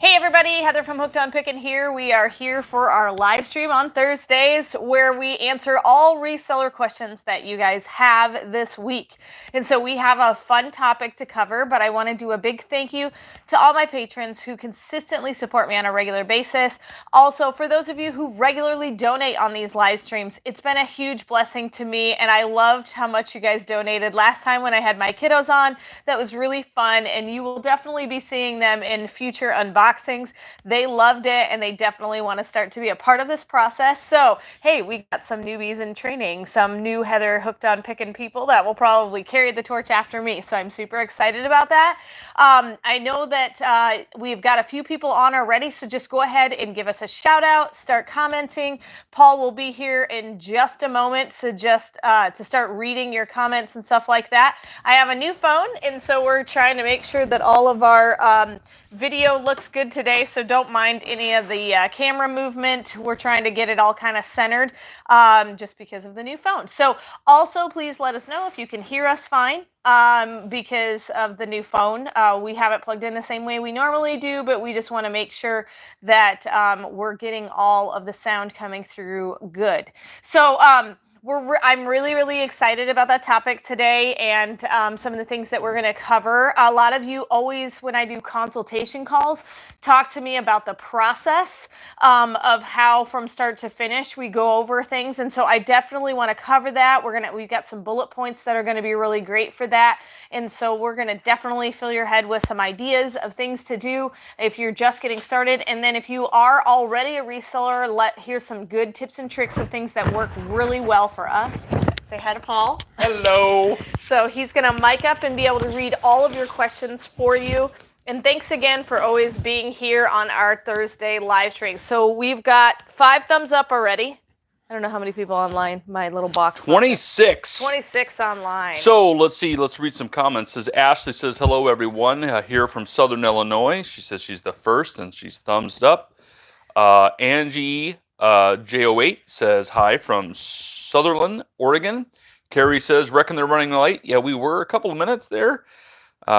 Hey everybody, Heather from Hooked on Pickin here. We are here for our live stream on Thursdays where we answer all reseller questions that you guys have this week. And so we have a fun topic to cover, but I want to do a big thank you to all my patrons who consistently support me on a regular basis. Also, for those of you who regularly donate on these live streams, it's been a huge blessing to me and I loved how much you guys donated last time when I had my kiddos on. That was really fun and you will definitely be seeing them in future unboxings. They loved it and they definitely want to start to be a part of this process. So, hey, we got some newbies in training, some new Heather Hooked on Pickin people that will probably carry the torch after me. So I'm super excited about that. I know that we've got a few people on already, so just go ahead and give us a shout out, start commenting. Paul will be here in just a moment, so just to start reading your comments and stuff like that. I have a new phone, and so we're trying to make sure that all of our video looks good today, so don't mind any of the camera movement. We're trying to get it all kind of centered just because of the new phone. So also please let us know if you can hear us fine because of the new phone. We have it plugged in the same way we normally do, but we just want to make sure that we're getting all of the sound coming through good. So I'm really, really excited about that topic today and some of the things that we're going to cover. A lot of you always, when I do consultation calls, talk to me about the process of how from start to finish we go over things. And so I definitely want to cover that. We've got some bullet points that are going to be really great for that. And so we're going to definitely fill your head with some ideas of things to do if you're just getting started. And then if you are already a reseller, here's some good tips and tricks of things that work really well for us. Say hi to Paul. Hello. So he's going to mic up and be able to read all of your questions for you. And thanks again for always being here on our Thursday live stream. So we've got 5 thumbs up already. I don't know how many people online. My little box. 26. 26 online. So let's see. Let's read some comments. Ashley says, hello, everyone. Here from Southern Illinois. She says she's the first, and she's thumbs up. Angie J08 says, hi from Sutherland, Oregon. Carrie says, reckon they're running late. Yeah, we were a couple of minutes there.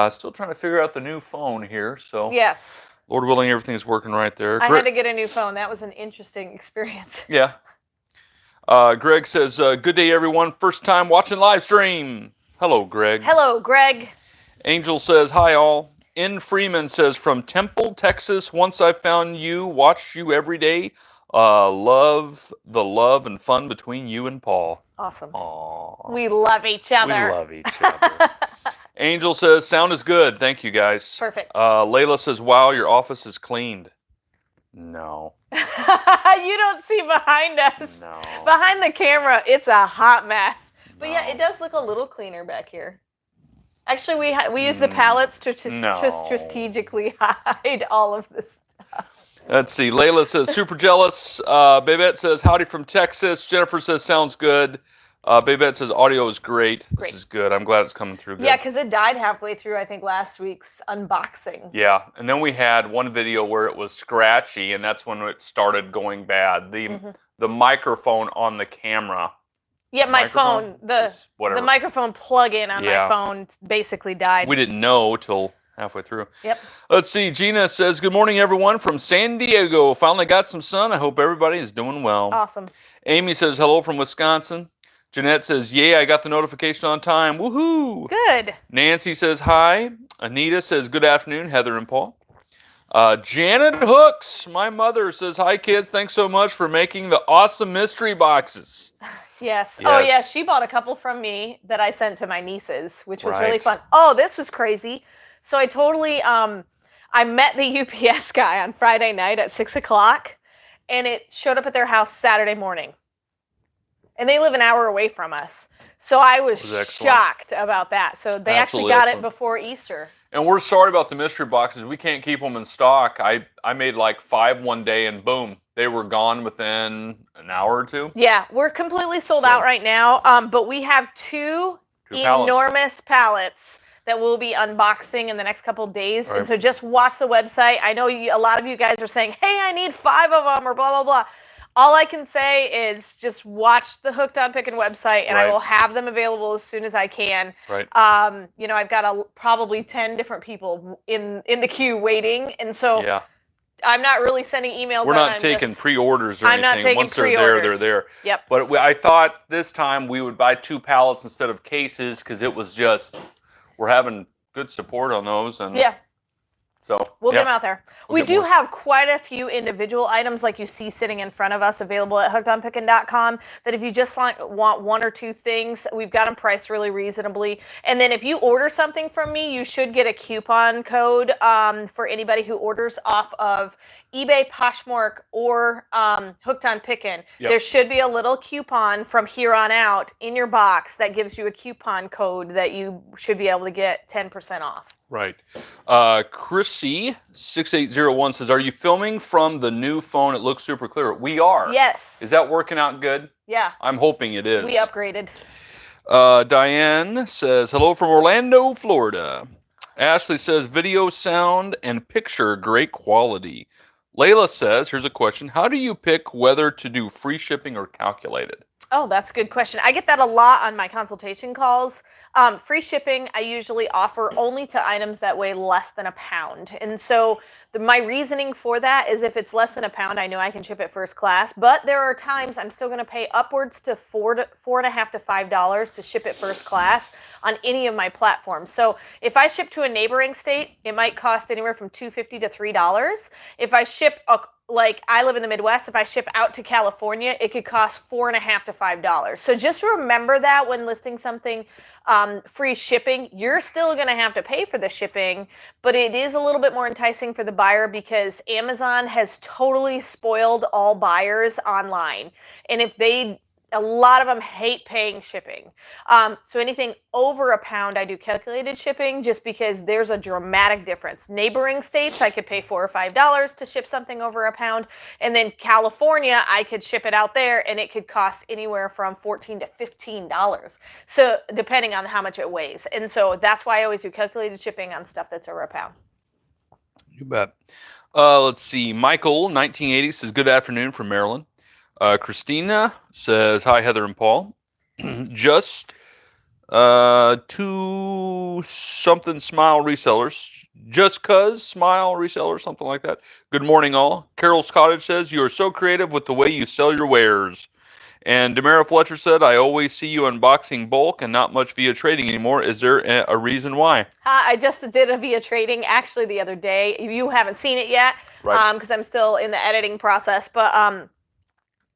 Still trying to figure out the new phone here. So yes. Lord willing, everything's working right there. I had to get a new phone. That was an interesting experience. Yeah. Greg says, good day, everyone. First time watching live stream. Hello, Greg. Hello, Greg. Angel says, hi, all. N. Freeman says, from Temple, Texas, once I found you, watched you every day. Love the love and fun between you and Paul. Awesome. Aww. We love each other. We love each other. Angel says, sound is good. Thank you, guys. Perfect. Layla says, wow, your office is cleaned. No. You don't see behind us. No. Behind the camera, it's a hot mess. But yeah, it does look a little cleaner back here. Actually, we use the pallets to strategically hide all of this stuff. Let's see. Layla says, super jealous. Babette says, howdy from Texas. Jennifer says, sounds good. Babette says, audio is great. This is good. I'm glad it's coming through good. Yeah, because it died halfway through, I think, last week's unboxing. Yeah, and then we had one video where it was scratchy, and that's when it started going bad. The microphone on the camera. Yeah, my phone, the microphone plug-in on my phone basically died. We didn't know till halfway through. Yep. Let's see. Gina says, good morning, everyone, from San Diego. Finally got some sun. I hope everybody is doing well. Awesome. Amy says, hello from Wisconsin. Jeanette says, yeah, I got the notification on time. Woohoo. Good. Nancy says, hi. Anita says, good afternoon, Heather and Paul. Janet Hooks, my mother, says, hi, kids. Thanks so much for making the awesome mystery boxes. Yes. Oh, yeah. She bought a couple from me that I sent to my nieces, which was really fun. Oh, this was crazy. So I totally, I met the UPS guy on Friday night at 6 o'clock, and it showed up at their house Saturday morning. And they live an hour away from us. So I was shocked about that. So they actually got it before Easter. And we're sorry about the mystery boxes. We can't keep them in stock. I made like 5 one day, and boom, they were gone within an hour or 2. Yeah, we're completely sold out right now. But we have two enormous pallets that we'll be unboxing in the next couple of days. Right. And so just watch the website. I know a lot of you guys are saying, hey, I need 5 of them or blah, blah, blah. All I can say is just watch the Hooked on Pickin website, and I will have them available as soon as I can. Right. You know, I've got probably 10 different people in the queue waiting, and so I'm not really sending emails. We're not taking pre-orders or I'm not anything. taking Once they're pre-orders. there, they're there. Yep. But I thought this time we would buy 2 pallets instead of cases because it was just, we're having good support on those. And yeah. So we'll get them out there. We'll we do have quite a few individual items like you see sitting in front of us available at hookedonpickin.com that if you just want 1 or 2 things, we've got them priced really reasonably. And then if you order something from me, you should get a coupon code for anybody who orders off of eBay, Poshmark, or Hooked on Pickin. Yep. There should be a little coupon from here on out in your box that gives you a coupon code that you should be able to get 10% off. Right. Chrissy6801 says, are you filming from the new phone? It looks super clear. We are. Yes. Is that working out good? Yeah. I'm hoping it is. We upgraded. Diane says, hello from Orlando, Florida. Ashley says, video, sound, and picture, great quality. Layla says, here's a question. How do you pick whether to do free shipping or calculated? Oh, that's a good question. I get that a lot on my consultation calls. Free shipping, I usually offer only to items that weigh less than a pound. And so my reasoning for that is if it's less than a pound, I know I can ship it first class. But there are times I'm still going to pay upwards to $4.50 to $5 to ship it first class on any of my platforms. So if I ship to a neighboring state, it might cost anywhere from $2.50 to $3. If I ship like I live in the Midwest, if I ship out to California, it could cost $4.50 to $5. So just remember that when listing something free shipping, you're still going to have to pay for the shipping, but it is a little bit more enticing for the buyer because Amazon has totally spoiled all buyers online. And if a lot of them hate paying shipping. So anything over a pound, I do calculated shipping just because there's a dramatic difference. Neighboring states, I could pay $4 or $5 to ship something over a pound. And then California, I could ship it out there and it could cost anywhere from $14 to $15. So depending on how much it weighs. And so that's why I always do calculated shipping on stuff that's over a pound. You bet. Let's see. Michael, 1980, says, good afternoon from Maryland. Christina says, hi, Heather and Paul. Just 2 something smile resellers. Just cuz smile resellers, something like that. Good morning, all. Carol's Cottage says, you are so creative with the way you sell your wares. And Demara Fletcher said, I always see you unboxing bulk and not much via trading anymore. Is there a reason why? I just did a via trading actually the other day. You haven't seen it yet because I'm still in the editing process. But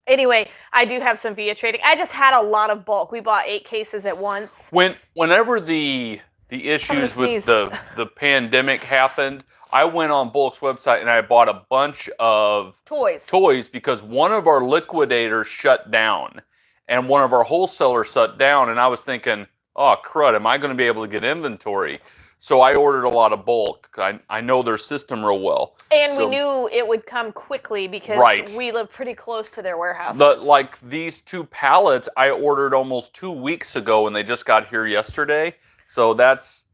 anyway, I do have some via trading. I just had a lot of bulk. We bought 8 cases at once. Whenever the issues with the pandemic happened, I went on Bulq's website and I bought a bunch of toys because one of our liquidators shut down and one of our wholesalers shut down, and I was thinking, oh crud, am I going to be able to get inventory? So I ordered a lot of bulk. I know their system real well. And we knew it would come quickly because we live pretty close to their warehouses. Like these 2 pallets I ordered almost 2 weeks ago and they just got here yesterday. So that's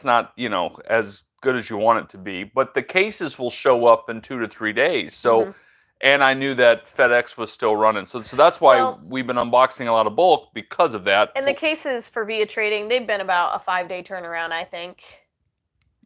not, as good as you want it to be. But the cases will show up in 2 to 3 days. So, and I knew that FedEx was still running. So that's why we've been unboxing a lot of bulk because of that. And the cases for via trading, they've been about a 5-day turnaround, I think.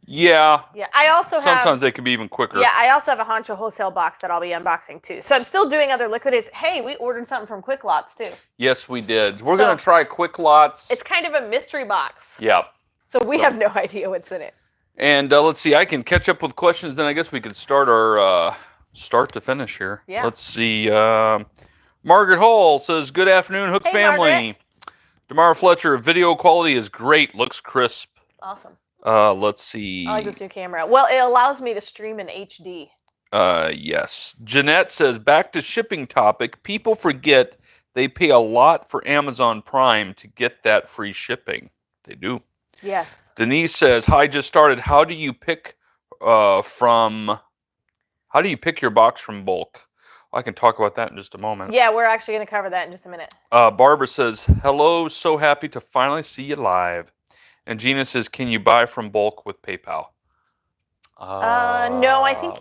Yeah. Yeah. I also sometimes they can be even quicker. Yeah, I also have a Honcho wholesale box that I'll be unboxing too. So I'm still doing other liquidators. Hey, we ordered something from Quick Lots too. Yes, we did. We're going to try Quick Lots. It's kind of a mystery box. Yeah. So we have no idea what's in it. And let's see, I can catch up with questions. Then I guess we could start our start to finish here. Yeah. Let's see. Margaret Hall says, good afternoon, Hook family. Demara Fletcher, video quality is great. Looks crisp. Awesome. Let's see. I like this new camera. Well, it allows me to stream in HD. Yes. Jeanette says, back to shipping topic. People forget they pay a lot for Amazon Prime to get that free shipping. They do. Yes. Denise says, hi, just started. How do you pick your box from bulk? I can talk about that in just a moment. Yeah, we're actually going to cover that in just a minute. Barbara says, hello, so happy to finally see you live. And Gina says, can you buy from bulk with PayPal? No, I think,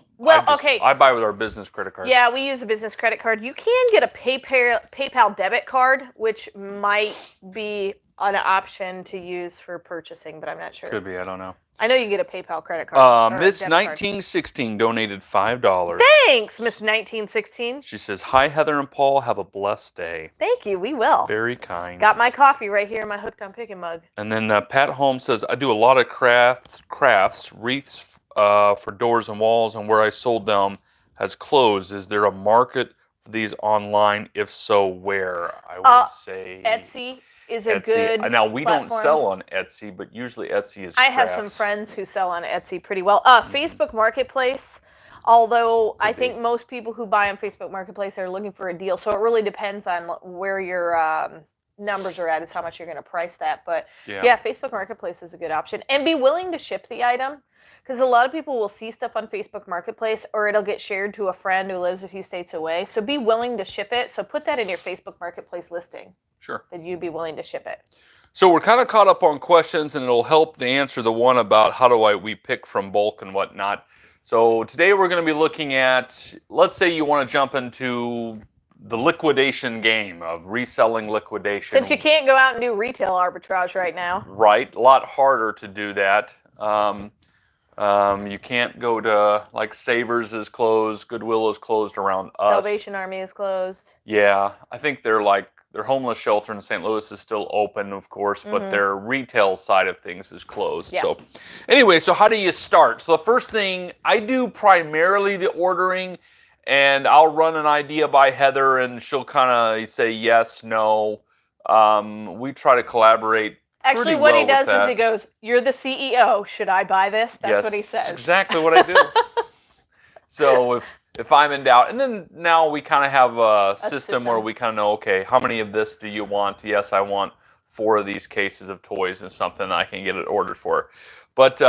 okay. I buy with our business credit card. Yeah, we use a business credit card. You can get a PayPal debit card, which might be an option to use for purchasing, but I'm not sure. Could be, I don't know. I know you can get a PayPal credit card. or a Miss debit card. 1916 donated $5. Thanks, Miss 1916. She says, "Hi, Heather and Paul. Have a blessed day." Thank you. We will. Very kind. Got my coffee right here in my Hooked on Pickin mug. And then Pat Holmes says, "I do a lot of crafts, wreaths for doors and walls, and where I sold them has closed. Is there a market for these online? If so, where?" I would say Etsy is a Etsy. good Now, we platform. don't sell on Etsy, but usually Etsy is I have some crafts. friends who sell on Etsy pretty well. Facebook Marketplace, although I think most people who buy on Facebook Marketplace are looking for a deal, so it really depends on where your numbers are at, is how much you're going to price that. But yeah, Facebook Marketplace is a good option. And be willing to ship the item, because a lot of people will see stuff on Facebook Marketplace, or it'll get shared to a friend who lives a few states away. So be willing to ship it. So put that in your Facebook Marketplace listing. Sure. That you'd be willing to ship it. So we're kind of caught up on questions, and it'll help to answer the one about how do we pick from bulk and whatnot. So today we're going to be looking at, let's say you want to jump into the liquidation game of reselling liquidation. Since you can't go out and do retail arbitrage right now. Right. A lot harder to do that. You can't go to, like, Savers is closed, Goodwill is closed around us. Salvation Army is closed. Yeah. I think their homeless shelter in St. Louis is still open, of course, but their retail side of things is closed. Yeah. So anyway, so how do you start? So the first thing, I do primarily the ordering, and I'll run an idea by Heather, and she'll kind of say yes, no. We try to collaborate. Actually, what he does is he goes, "You're the CEO. Should I buy this?" That's what he says. That's exactly what I do. So if I'm in doubt, and then now we kind of have a system where we kind of know, okay, how many of this do you want? Yes, I want 4 of these cases of toys and something I can get it ordered for. But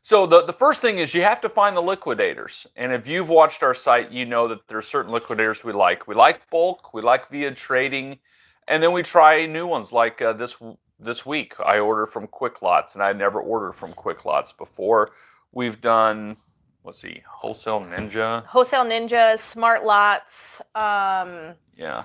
so the first thing is you have to find the liquidators. And if you've watched our site, you know that there are certain liquidators we like. We like bulk, we like via trading, and then we try new ones like this week. I order from Quick Lots, and I never ordered from Quick Lots before. We've done, let's see, Wholesale Ninja, Smart Lots. Yeah.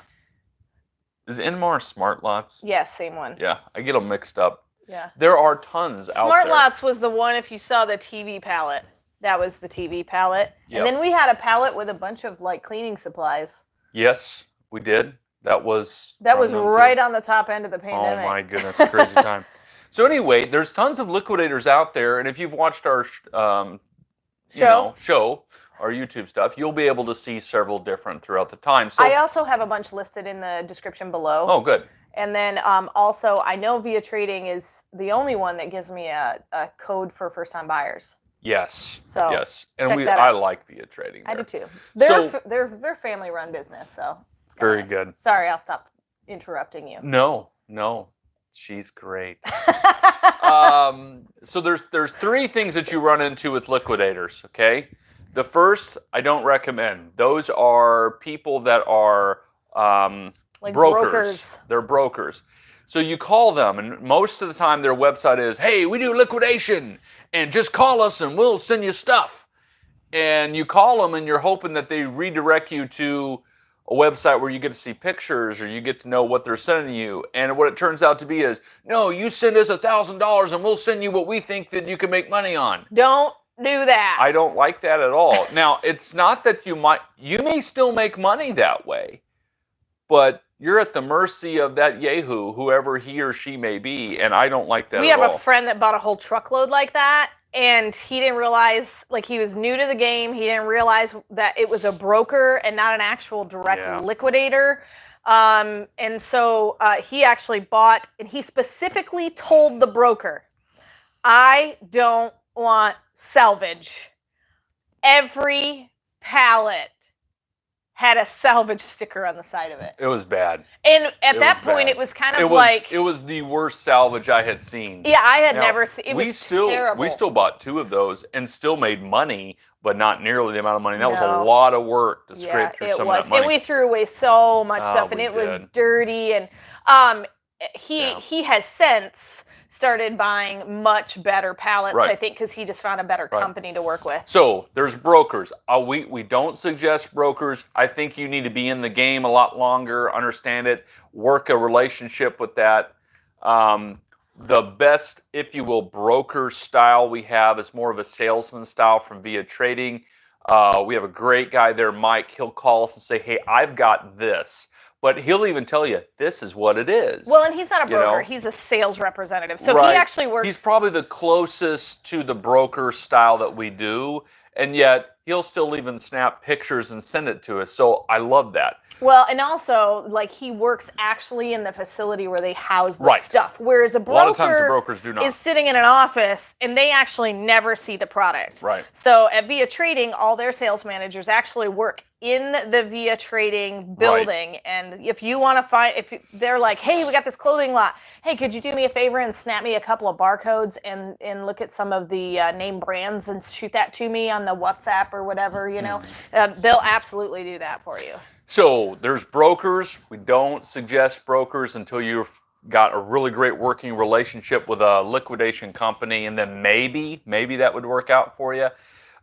Is Inmar Smart Lots? Yes, same one. Yeah, I get them mixed up. Yeah. There are tons out there. Smart Lots was the one, if you saw the TV pallet, that was the TV pallet. Yep. And then we had a pallet with a bunch of like cleaning supplies. Yes, we did. That was right on the top end of the pandemic. Oh my goodness, crazy time. So anyway, there's tons of liquidators out there, and if you've watched our show, our YouTube stuff, you'll be able to see several different throughout the time. So I also have a bunch listed in the description below. Oh, good. And then also, I know Via Trading is the only one that gives me a code for first-time buyers. Yes. So yes, and I like Via Trading. I do too. So They're family-run business, so it's very nice. good. Sorry, I'll stop interrupting you. No, she's great. So there's 3 things that you run into with liquidators. Okay, the first I don't recommend. Those are people that are like brokers. They're brokers. So you call them, and most of the time their website is, "Hey, we do liquidation, and just call us and we'll send you stuff." And you call them, and you're hoping that they redirect you to a website where you get to see pictures or you get to know what they're sending you. And what it turns out to be is, no, you send us $1,000 and we'll send you what we think that you can make money on. Don't do that. I don't like that at all. Now, it's not that you may still make money that way, but you're at the mercy of that yahoo, whoever he or she may be, and I don't like that at all. We have a friend that bought a whole truckload like that, and he didn't realize, like, he was new to the game. He didn't realize that it was a broker and not an actual direct liquidator. And so he actually bought, and he specifically told the broker, "I don't want salvage." Every pallet had a salvage sticker on the side of it. It was bad. And at that point, it was kind of like... It was the worst salvage I had seen. Yeah, I had never seen... It was terrible. We still bought 2 of those and still made money, but not nearly the amount of money. That was a lot of work to scrape through some of that money. And we threw away so much stuff, and it was dirty. And he has since started buying much better pallets, I think, because he just found a better company to work with. So there's brokers. We don't suggest brokers. I think you need to be in the game a lot longer, understand it, work a relationship with that. The best, if you will, broker style we have is more of a salesman style from Via Trading. We have a great guy there, Mike. He'll call us and say, hey, I've got this. But he'll even tell you, this is what it is. Well, and he's not a broker. You know? He's a sales representative. So Right. he actually works. He's probably the closest to the broker style that we do. And yet, he'll still even snap pictures and send it to us. So I love that. Well, and also, like, he works actually in the facility where they house the Right. stuff. Whereas a lot of times the broker brokers do not. is sitting in an office and they actually never see the product. Right. So at Via Trading, all their sales managers actually work in the Via Trading building. Right. And if you want to find, they're like, hey, we got this clothing lot. Hey, could you do me a favor and snap me a couple of barcodes and look at some of the name brands and shoot that to me on the WhatsApp or whatever, you know? They'll absolutely do that for you. So there's brokers. We don't suggest brokers until you've got a really great working relationship with a liquidation company, and then maybe that would work out for you.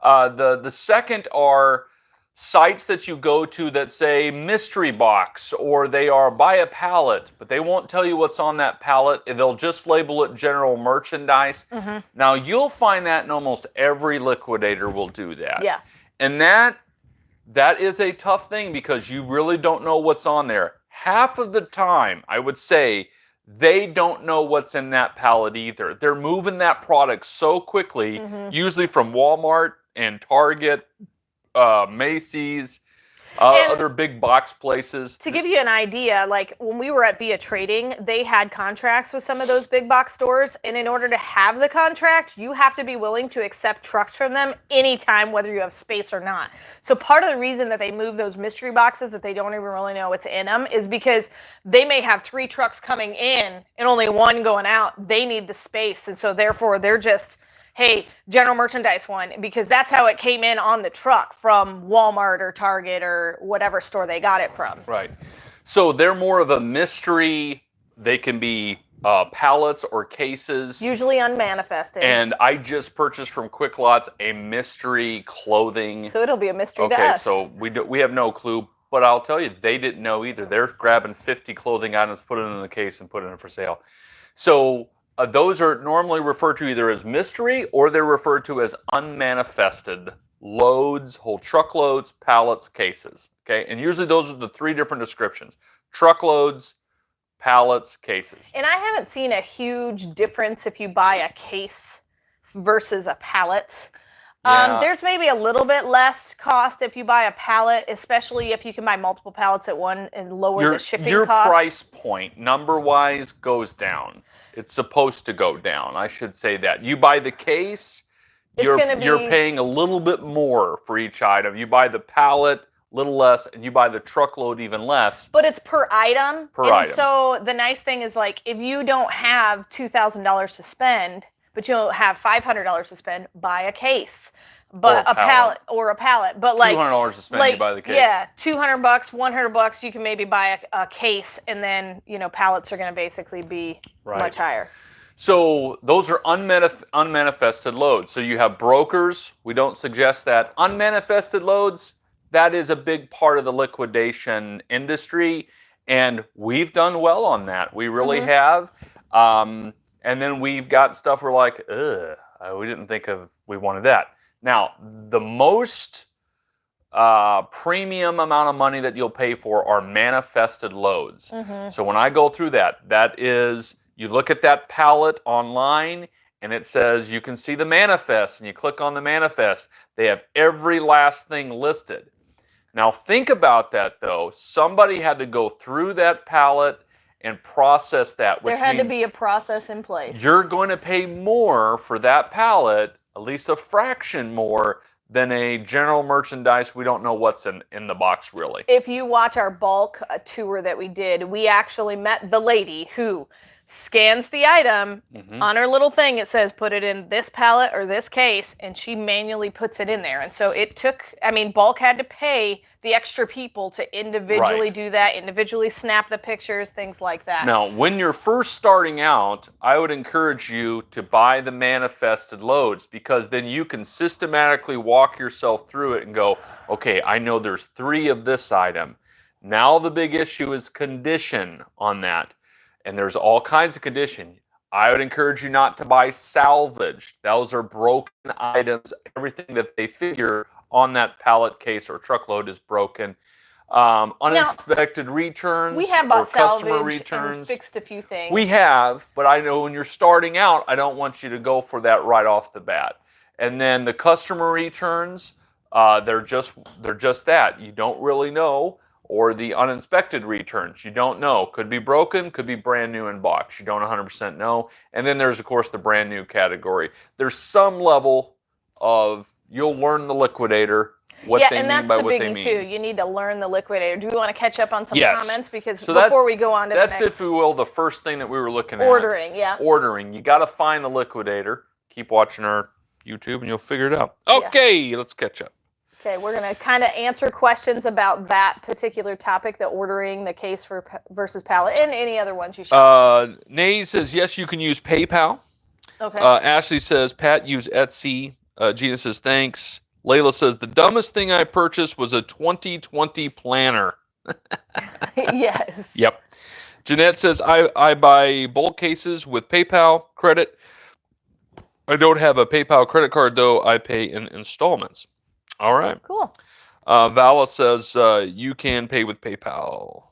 The second are sites that you go to that say mystery box, or they are buy a pallet, but they won't tell you what's on that pallet. They'll just label it general merchandise. Now you'll find that in almost every liquidator will do that. Yeah. And that is a tough thing because you really don't know what's on there. Half of the time, I would say, they don't know what's in that pallet either. They're moving that product so quickly, usually from Walmart and Target, Macy's, other big box places. To give you an idea, like when we were at Via Trading, they had contracts with some of those big box stores. And in order to have the contract, you have to be willing to accept trucks from them anytime, whether you have space or not. So part of the reason that they move those mystery boxes that they don't even really know what's in them is because they may have 3 trucks coming in and only 1 going out. They need the space. And so therefore they're just, hey, general merchandise one, because that's how it came in on the truck from Walmart or Target or whatever store they got it from. Right. So they're more of a mystery. They can be pallets or cases. Usually unmanifested. And I just purchased from Quick Lots a mystery clothing. So it'll be a mystery to us. Okay, so we have no clue. But I'll tell you, they didn't know either. They're grabbing 50 clothing items, put it in the case, and put it in for sale. So those are normally referred to either as mystery or they're referred to as unmanifested loads, whole truckloads, pallets, cases. Okay, and usually those are the 3 different descriptions: truckloads, pallets, cases. And I haven't seen a huge difference if you buy a case versus a pallet. Yeah. There's maybe a little bit less cost if you buy a pallet, especially if you can buy multiple pallets at one and lower the shipping your cost. price point, number-wise, goes down. It's supposed to go down. I should say that. You buy the case, you're paying a little bit more for each item. You buy the pallet, a little less, and you buy the truckload even less. But it's per item. Per item. So the nice thing is, like, if you don't have $2,000 to spend, but you don't have $500 to spend, buy a case. But a pallet. But like $200 to spend, you buy the case. Yeah, $200, $100, you can maybe buy a case, and then, you know, pallets are going to basically be much higher. So those are unmanifested loads. So you have brokers. We don't suggest that. Unmanifested loads, that is a big part of the liquidation industry, and we've done well on that. We really have. And then we've got stuff we're like, we didn't think we wanted that. Now, the most premium amount of money that you'll pay for are manifested loads. So when I go through that is, you look at that pallet online and it says you can see the manifest, and you click on the manifest. They have every last thing listed. Now think about that though. Somebody had to go through that pallet and process that, which there had means to be a process in place. You're going to pay more for that pallet, at least a fraction more, than a general merchandise. We don't know what's in the box really. If you watch our Bulq tour that we did, we actually met the lady who scans the item on her little thing. It says put it in this pallet or this case, and she manually puts it in there. And so it took, I mean, Bulq had to pay the extra people to individually do that, individually snap the pictures, things like that. Now, when you're first starting out, I would encourage you to buy the manifested loads, because then you can systematically walk yourself through it and go, okay, I know there's 3 of this item. Now the big issue is condition on that. and there's all kinds of condition. I would encourage you not to buy salvage. Those are broken items. Everything that they figure on that pallet case or truckload is broken. Unexpected returns we have or bought customer salvage returns. and fixed a few things. We have, but I know when you're starting out, I don't want you to go for that right off the bat. And then the customer returns, they're just that. You don't really know. Or the uninspected returns, you don't know. Could be broken, could be brand new in box. You don't 100% know. And then there's, of course, the brand new category. There's some level of, you'll learn the liquidator, what they mean by what they mean. Yeah, and that's the biggie, too. You need to learn the liquidator. Do we want to catch up on some comments? Because so before we go on to the next. That's, if you will, the first thing that we were looking at. Ordering, yeah. Ordering. You got to find the liquidator. Keep watching our YouTube and you'll figure it out. Okay, let's catch up. Okay, we're going to kind of answer questions about that particular topic, the ordering, the case versus pallet, and any other ones you show. Nay says, yes, you can use PayPal. Okay. Ashley says, Pat, use Etsy. Gina says, thanks. Layla says, the dumbest thing I purchased was a 2020 planner. Yes. Yep. Jeanette says, I buy bulk cases with PayPal credit. I don't have a PayPal credit card, though. I pay in installments. All right. Cool. Vala says, you can pay with PayPal.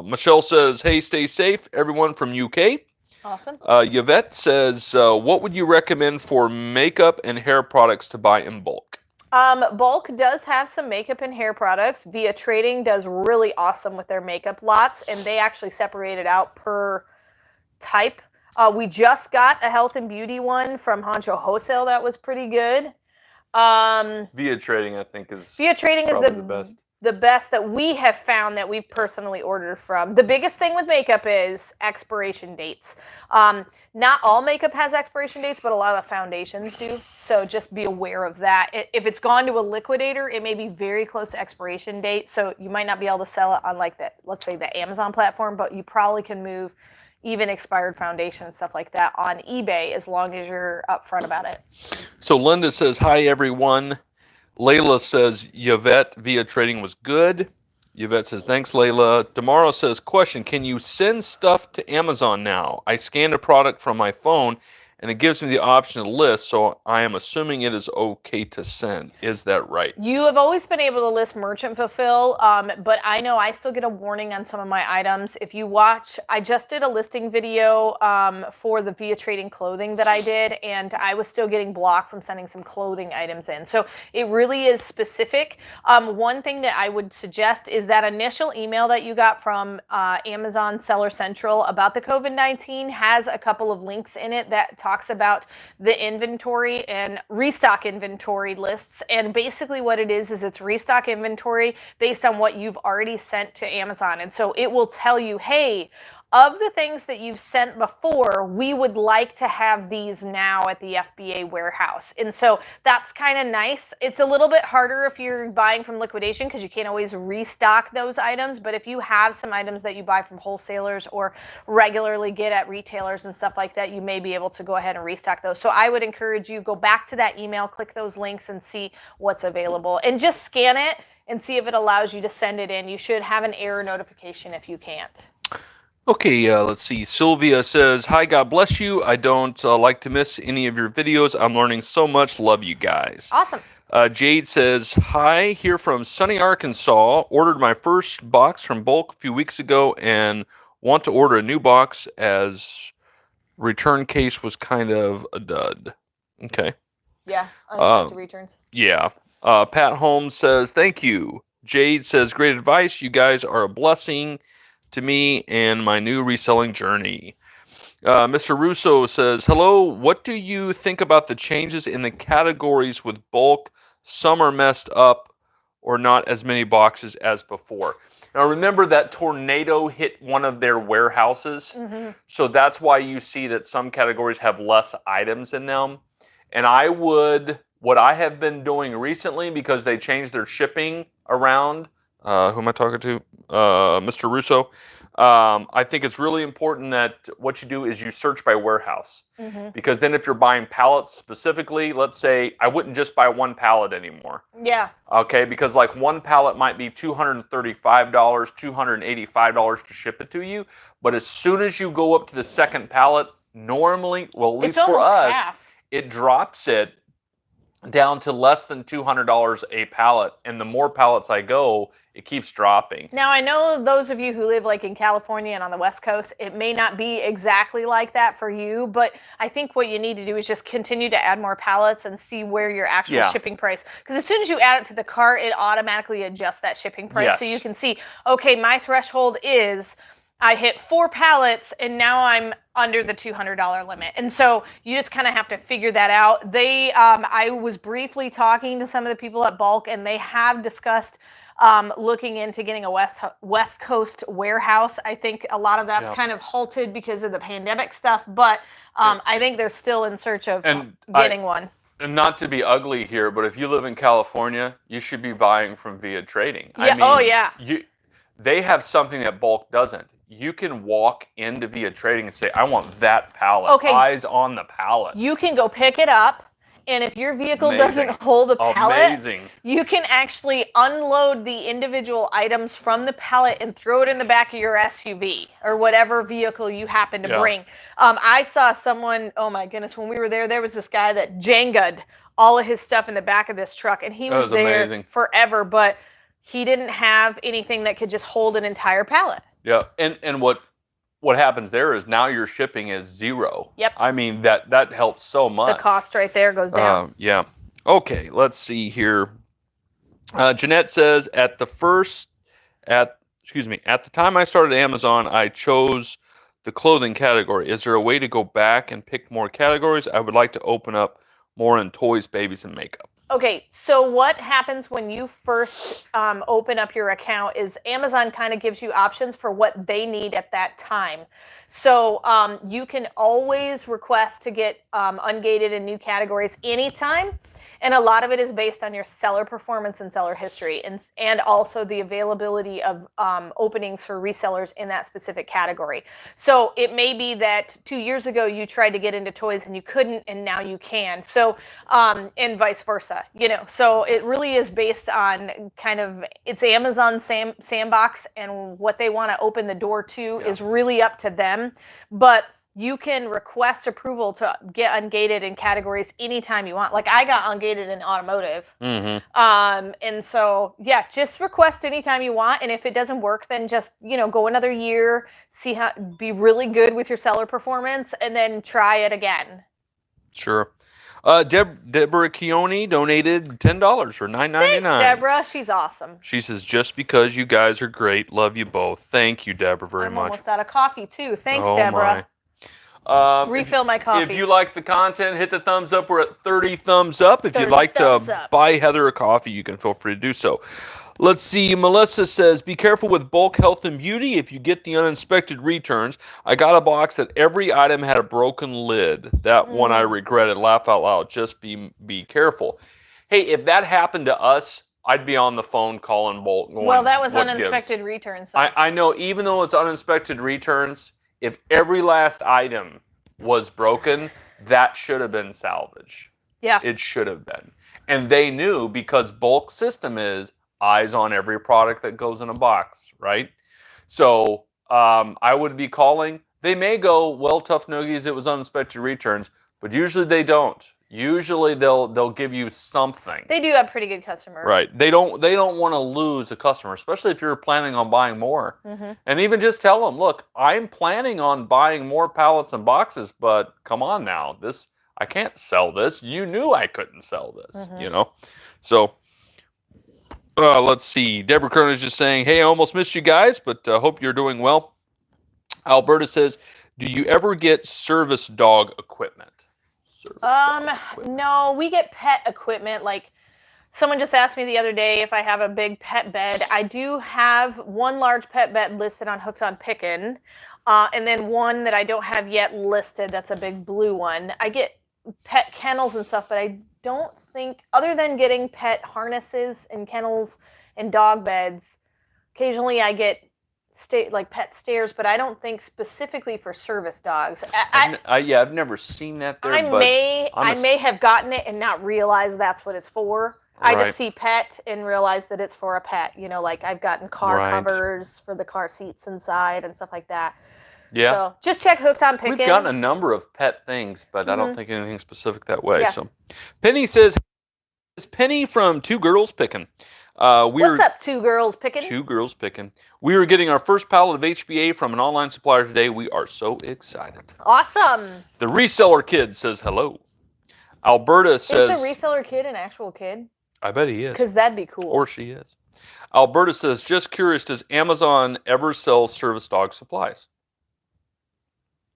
Michelle says, hey, stay safe, everyone from UK. Awesome. Yvette says, what would you recommend for makeup and hair products to buy in bulk? Bulq does have some makeup and hair products. Via Trading does really awesome with their makeup lots, and they actually separate it out per type. We just got a health and beauty one from Honcho Wholesale that was pretty good. Via Trading, I think, is the best that we have found that we've personally ordered from. The biggest thing with makeup is expiration dates. Not all makeup has expiration dates, but a lot of the foundations do. So just be aware of that. If it's gone to a liquidator, it may be very close to expiration date. So you might not be able to sell it on, like, let's say the Amazon platform, but you probably can move even expired foundation and stuff like that on eBay as long as you're upfront about it. So Linda says, hi, everyone. Layla says, Yvette, Via Trading was good. Yvette says, thanks, Layla. Tomorrow says, question, can you send stuff to Amazon now? I scanned a product from my phone, and it gives me the option to list, so I am assuming it is okay to send. Is that right? You have always been able to list merchant fulfill, but I know I still get a warning on some of my items. If you watch, I just did a listing video for the Via Trading clothing that I did, and I was still getting blocked from sending some clothing items in. So it really is specific. One thing that I would suggest is that initial email that you got from Amazon Seller Central about the COVID-19 has a couple of links in it that talks about the inventory and restock inventory lists. And basically what it is it's restock inventory based on what you've already sent to Amazon. And so it will tell you, hey, of the things that you've sent before, we would like to have these now at the FBA warehouse. And so that's kind of nice. It's a little bit harder if you're buying from liquidation because you can't always restock those items. But if you have some items that you buy from wholesalers or regularly get at retailers and stuff like that, you may be able to go ahead and restock those. So I would encourage you, go back to that email, click those links and see what's available. And just scan it and see if it allows you to send it in. You should have an error notification if you can't. Okay, let's see. Sylvia says, hi, God bless you. I don't like to miss any of your videos. I'm learning so much. Love you guys. Awesome. Jade says, hi, here from sunny Arkansas. Ordered my first box from Bulq a few weeks ago and want to order a new box as return case was kind of a dud. Okay. Yeah, unexpected returns. Yeah. Pat Holmes says, thank you. Jade says, great advice. You guys are a blessing to me and my new reselling journey. Mr. Russo says, hello, what do you think about the changes in the categories with Bulq? Some are messed up or not as many boxes as before. Now remember that tornado hit one of their warehouses. Mm-hmm. So that's why you see that some categories have less items in them. And what I have been doing recently, because they changed their shipping around who am I talking to? Mr. Russo. I think it's really important that what you do is you search by warehouse. Because then if you're buying pallets specifically, let's say I wouldn't just buy one pallet anymore. Yeah. Okay, because like one pallet might be $235, $285 to ship it to you. But as soon as you go up to the second pallet, normally, well, at least for us, half. It drops it down to less than $200 a pallet. And the more pallets I go, it keeps dropping. Now, I know those of you who live like in California and on the West Coast, it may not be exactly like that for you, but I think what you need to do is just continue to add more pallets and see where your actual shipping price, because as soon as you add it to the cart, it automatically adjusts that shipping price. So you can see, okay, my threshold is I hit 4 pallets and now I'm under the $200 limit. And so you just kind of have to figure that out. I was briefly talking to some of the people at Bulq, and they have discussed looking into getting a West Coast warehouse. I think a lot of that's kind of halted because of the pandemic stuff, but I think they're still in search of getting one. And not to be ugly here, but if you live in California, you should be buying from Via Trading. Yeah. I mean, they have something that Bulq doesn't. You can walk into Via Trading and say, I want that pallet. Okay. Eyes on the pallet. You can go pick it up. And if your vehicle doesn't hold a pallet, you can actually unload the individual items from the pallet and throw it in the back of your SUV or whatever vehicle you happen to bring. I saw someone, oh my goodness, when we were there was this guy that Jenga'd all of his stuff in the back of this truck, and he was there forever, but he didn't have anything that could just hold an entire pallet. Yeah, and what happens there is now your shipping is $0. Yep. I mean, that helps so much. The cost right there goes down. Yeah. Okay, let's see here. Jeanette says, at the time I started Amazon, I chose the clothing category. Is there a way to go back and pick more categories? I would like to open up more in toys, babies, and makeup. Okay, so what happens when you first open up your account is Amazon kind of gives you options for what they need at that time. So you can always request to get ungated in new categories anytime. And a lot of it is based on your seller performance and seller history, and also the availability of openings for resellers in that specific category. So it may be that 2 years ago you tried to get into toys and you couldn't, and now you can. So and vice versa, So it really is based on it's Amazon sandbox, and what they want to open the door to is really up to them. But you can request approval to get ungated in categories anytime you want. Like I got ungated in automotive. And so, just request anytime you want. And if it doesn't work, then just, go another year, be really good with your seller performance, and then try it again. Sure. Deborah Keone donated $10 for $9.99. Thanks, Deborah. She's awesome. She says, just because you guys are great, love you both. Thank you, Deborah, very much. I'm almost out of coffee, too. Thanks, Deborah. My. Refill my coffee. If you like the content, hit the thumbs up. We're at 30 thumbs up. If you'd like to buy Heather a coffee, you can feel free to do so. Let's see. Melissa says, be careful with Bulq Health and Beauty if you get the uninspected returns. I got a box that every item had a broken lid. That one I regretted. Laugh out loud. Just be careful. Hey, if that happened to us, I'd be on the phone calling Bulq. Well, that was uninspected returns. So. I know, even though it's uninspected returns, if every last item was broken, that should have been salvaged. Yeah. It should have been. And they knew, because Bulq system is eyes on every product that goes in a box, right? So I would be calling. They may go, well, tough noogies, it was uninspected returns, but usually they don't. Usually they'll give you something. They do have pretty good customer. Right. They don't want to lose a customer, especially if you're planning on buying more. And even just tell them, look, I'm planning on buying more pallets and boxes, but come on now, I can't sell this. You knew I couldn't sell this, So let's see. Deborah Kern is just saying, hey, I almost missed you guys, but hope you're doing well. Alberta says, do you ever get service dog equipment? No, we get pet equipment. Like someone just asked me the other day if I have a big pet bed. I do have one large pet bed listed on Hooked on Pickin, and then one that I don't have yet listed. That's a big blue one. I get pet kennels and stuff, but I don't think, other than getting pet harnesses and kennels and dog beds, occasionally I get like pet stares, but I don't think specifically for service dogs. I've never seen that there. I may have gotten it and not realized that's what it's for. I just see pet and realize that it's for a pet. You know, like I've gotten car covers for the car seats inside and stuff like that. Yeah. So just check Hooked on Pickin. We've gotten a number of pet things, but I don't think anything specific that way. Yeah. So Penny says, "Is Penny from Two Girls Pickin'? What's up, Two Girls Pickin'? Two Girls Pickin'. We are getting our first pallet of HBA from an online supplier today. We are so excited. Awesome. The Reseller Kid says hello. Alberta says... Is the Reseller Kid an actual kid? I bet he is. Because that'd be cool. Or she is. Alberta says, just curious, does Amazon ever sell service dog supplies?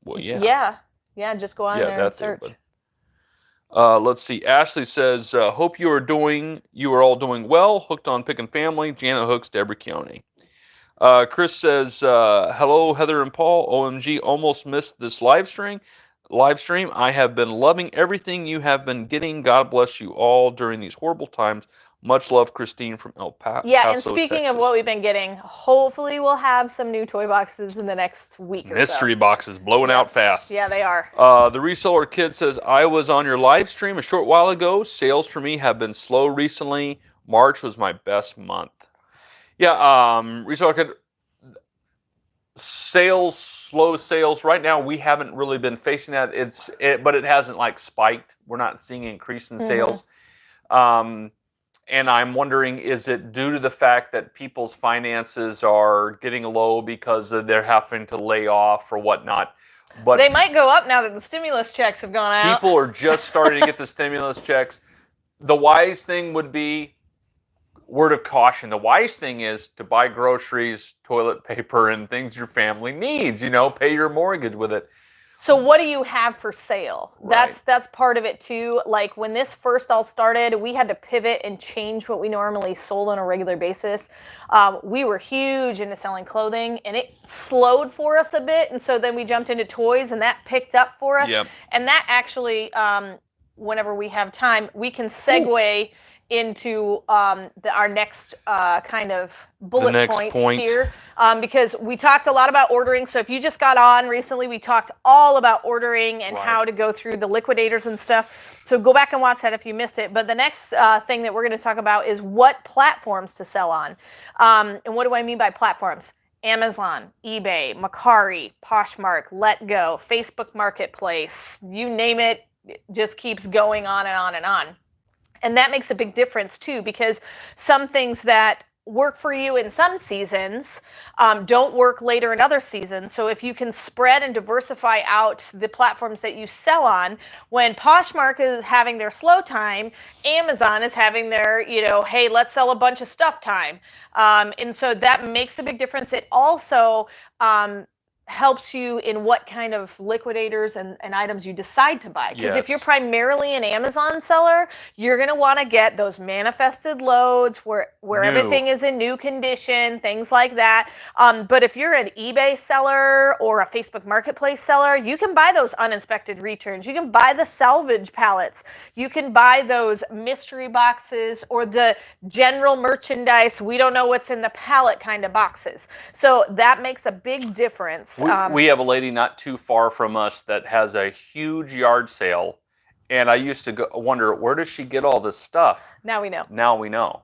Well, yeah. Yeah, just go on there and search. Let's see. Ashley says, hope you are all doing well. Hooked on Pickin' Family. Janet Hooks, Deborah Keone. Chris says, hello, Heather and Paul. OMG, almost missed this live stream. I have been loving everything you have been getting. God bless you all during these horrible times. Much love, Christine from El Paso, Yeah, and speaking of what we've been getting, hopefully we'll have some new toy boxes in the next week or so. Mystery boxes blowing out fast. Yeah, they are. The Reseller Kid says, I was on your live stream a short while ago. Sales for me have been slow recently. March was my best month. Yeah, Reseller Kid, slow sales. Right now, we haven't really been facing that. But it hasn't like spiked. We're not seeing an increase in sales. And I'm wondering, is it due to the fact that people's finances are getting low because they're having to lay off or whatnot? But they might go up now that the stimulus checks have gone out. People are just starting to get the stimulus checks. The wise thing would be, word of caution, the wise thing is to buy groceries, toilet paper, and things your family needs. You know, pay your mortgage with it. So what do you have for sale? Right. That's part of it too. Like when this first all started, we had to pivot and change what we normally sold on a regular basis. We were huge into selling clothing, and it slowed for us a bit. And so then we jumped into toys, and that picked up for us. Yep. And that actually, whenever we have time, we can segue into our next kind of bullet point here, because we talked a lot about ordering. So if you just got on recently, we talked all about ordering and how to go through the liquidators and stuff. So go back and watch that if you missed it. But the next thing that we're going to talk about is what platforms to sell on. And what do I mean by platforms? Amazon, eBay, Mercari, Poshmark, Letgo, Facebook Marketplace, you name it, it just keeps going on and on and on. And that makes a big difference too, because some things that work for you in some seasons don't work later in other seasons. So if you can spread and diversify out the platforms that you sell on, when Poshmark is having their slow time, Amazon is having their, hey, let's sell a bunch of stuff time. And so that makes a big difference. It also helps you in what kind of liquidators and items you decide to buy. Because if you're primarily an Amazon seller, you're going to want to get those manifested loads where everything is in new condition, things like that. But if you're an eBay seller or a Facebook Marketplace seller, you can buy those uninspected returns. You can buy the salvage pallets. You can buy those mystery boxes or the general merchandise, we don't know what's in the pallet kind of boxes. So that makes a big difference. We have a lady not too far from us that has a huge yard sale, and I used to wonder, where does she get all this stuff? Now we know. Now we know.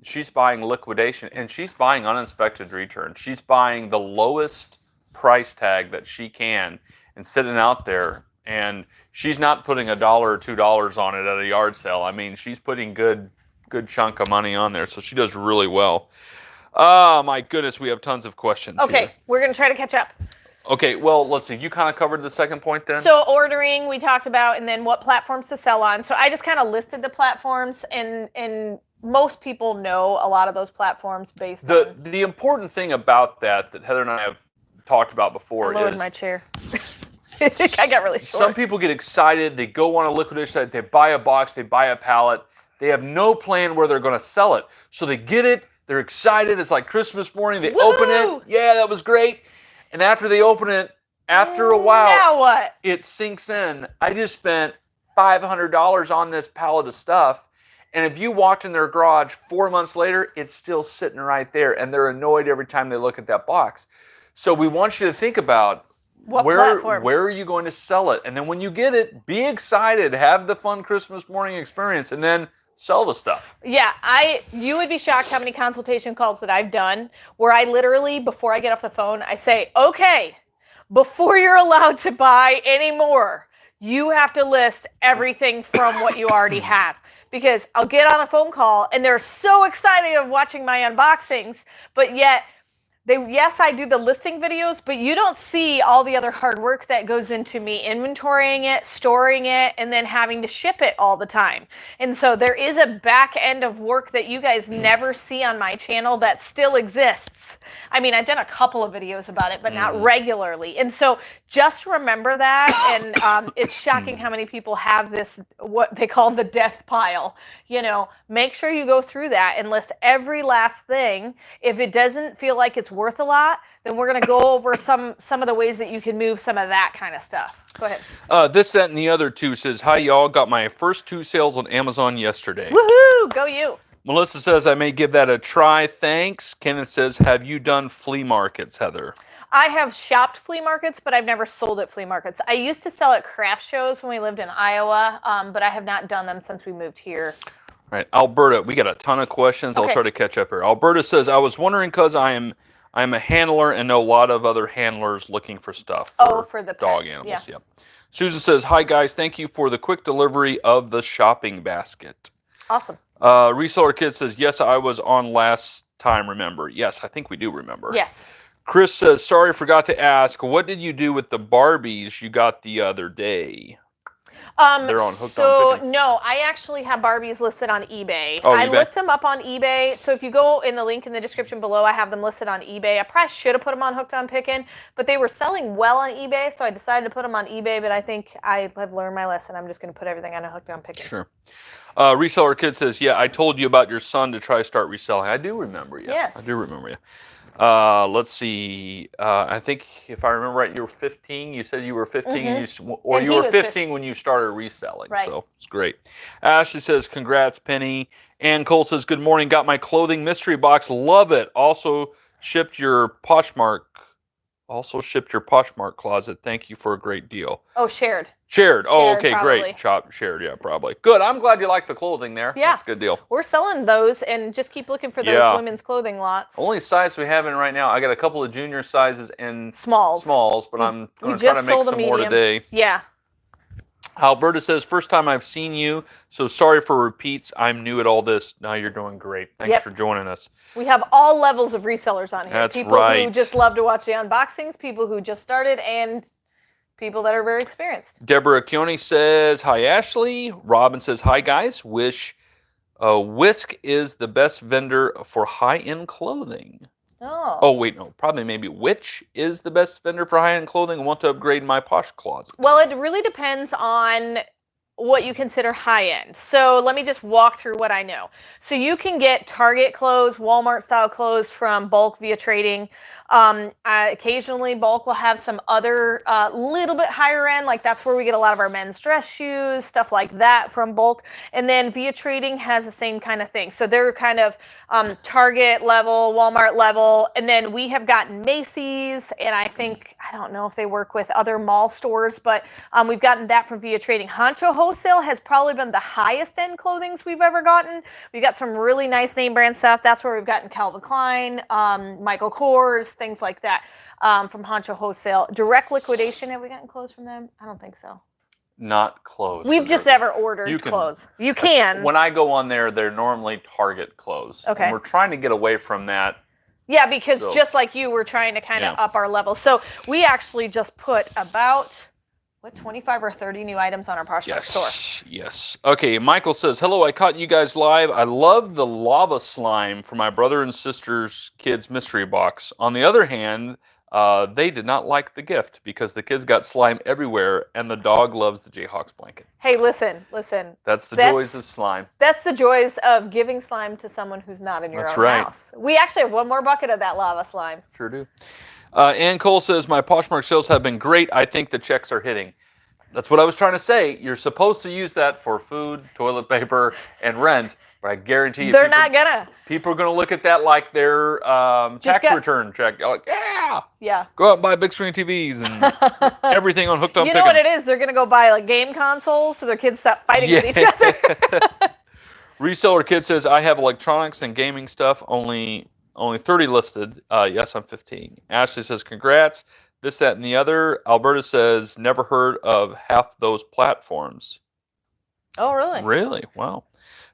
She's buying liquidation, and she's buying uninspected returns. She's buying the lowest price tag that she can and sitting out there, and she's not putting $1 or $2 on it at a yard sale. I mean, she's putting good chunk of money on there, so she does really well. Oh, my goodness, we have tons of questions here. We're going to try to catch up. Okay, well, let's see. You kind of covered the second point then? So ordering, we talked about, and then what platforms to sell on. So I just kind of listed the platforms, and most people know a lot of those platforms based on... The important thing about that Heather and I have talked about before is... I lowered my chair. I got really short. Some people get excited. They go on a liquidation site. They buy a box. They buy a pallet. They have no plan where they're going to sell it. So they get it. They're excited. It's like Christmas morning. They open it. Yeah, that was great. And after they open it, after a while, now what? It sinks in. I just spent $500 on this pallet of stuff, And if you walked in their garage 4 months later, it's still sitting right there, and they're annoyed every time they look at that box. So we want you to think about where are you going to sell it? And then when you get it, be excited, have the fun Christmas morning experience, and then sell the stuff. Yeah, you would be shocked how many consultation calls that I've done where I literally, before I get off the phone, I say, okay, before you're allowed to buy any more, you have to list everything from what you already have. Because I'll get on a phone call and they're so excited of watching my unboxings, but yet yes, I do the listing videos, but you don't see all the other hard work that goes into me inventorying it, storing it, and then having to ship it all the time. And so there is a back end of work that you guys never see on my channel that still exists. I mean, I've done a couple of videos about it, but not regularly. And so just remember that. And it's shocking how many people have this, what they call the death pile. You know, make sure you go through that and list every last thing. If it doesn't feel like it's worth a lot, then we're going to go over some of the ways that you can move some of that kind of stuff. Go ahead. This, that, and the other two says, hi, y'all. Got my first 2 sales on Amazon yesterday. Woohoo! Go you. Melissa says, I may give that a try. Thanks. Kenneth says, have you done flea markets, Heather? I have shopped flea markets, but I've never sold at flea markets. I used to sell at craft shows when we lived in Iowa, but I have not done them since we moved here. All right, Alberta, we got a ton of questions. Okay. I'll try to catch up here. Alberta says, I was wondering because I'm a handler and know a lot of other handlers looking for stuff for the dog pet. animals. Yeah. Yep. Susan says, hi, guys. Thank you for the quick delivery of the shopping basket. Awesome. Reseller Kid says, yes, I was on last time, remember. Yes, I think we do remember. Yes. Chris says, sorry, forgot to ask, what did you do with the Barbies you got the other day? They're on Hooked on Pickin. No, I actually have Barbies listed on eBay. Oh, I eBay? looked them up on eBay. So if you go in the link in the description below, I have them listed on eBay. I probably should have put them on Hooked on Pickin, but they were selling well on eBay, so I decided to put them on eBay. But I think I have learned my lesson. I'm just going to put everything on a Hooked on Pickin. Sure. Reseller Kid says, yeah, I told you about your son to try to start reselling. I do remember you. Yes. I do remember you. Let's see. I think if I remember right, you were 15. You said you were 15, and you were 15 when you started reselling. Right. So it's great. Ashley says, congrats, Penny. Ann Cole says, good morning. Got my clothing mystery box. Love it. Also shipped your Poshmark closet. Thank you for a great deal. Oh, shared. Shared. Oh, okay, probably. great. Shared, yeah, probably. Good. I'm glad you like the clothing there. Yeah. That's a good deal. We're selling those, and just keep looking for those women's clothing lots. Only size we have in right now, I got a couple of junior sizes and Smalls, but I'm going to try to make some more today. Yeah. Alberta says, first time I've seen you, so sorry for repeats. I'm new at all this. Now you're doing great. Thanks for joining us. We have all levels of resellers on here. That's people right. who just love to watch the unboxings, people who just started, and people that are very experienced. Deborah Keone says, hi, Ashley. Robin says, hi, guys. Whisk is the best vendor for high-end clothing. Oh, wait, no. Probably maybe which is the best vendor for high-end clothing? I want to upgrade my Posh closet. Well, it really depends on what you consider high-end. So let me just walk through what I know. So you can get Target clothes, Walmart-style clothes from Bulq via trading. Occasionally, Bulq will have some other little bit higher end, like that's where we get a lot of our men's dress shoes, stuff like that from Bulq. And then via trading has the same kind of thing. So they're kind of Target level, Walmart level, and then we have gotten Macy's, and I don't know if they work with other mall stores, but we've gotten that from via trading. Wholesale has probably been the highest end clothings we've ever gotten. We've got some really nice name brand stuff. That's where we've gotten Calvin Klein, Michael Kors, things like that from Honcho Wholesale. Direct Liquidation, have we gotten clothes from them? I don't think so. Not clothes. We've just never ordered clothes. You can. When I go on there, they're normally Target clothes. Okay. And we're trying to get away from that. Yeah, because just like you, we're trying to kind of up our level. So we actually just put about 25 or 30 new items on our Poshmark store. Yes. Okay, Michael says, hello, I caught you guys live. I love the lava slime for my brother and sister's kids' mystery box. On the other hand, they did not like the gift because the kids got slime everywhere and the dog loves the Jayhawks blanket. Hey, listen. That's the joys of slime. That's the joys of giving slime to someone who's not in your own house. We actually have one more bucket of that lava slime. Sure do. Ann Cole says, my Poshmark sales have been great. I think the checks are hitting. That's what I was trying to say. You're supposed to use that for food, toilet paper, and rent. But I guarantee you, They're not gonna. people are gonna look at that like their tax return check. They're like, yeah, go out and buy big screen TVs and everything on Hooked on Pickin. You know what it is? They're gonna go buy like game consoles so their kids stop fighting with each other. Reseller Kid says, I have electronics and gaming stuff, only 30 listed. Yes, I'm 15. Ashley says, congrats. This, that, and the other. Alberta says, never heard of half those platforms. Oh, really? Really? Wow.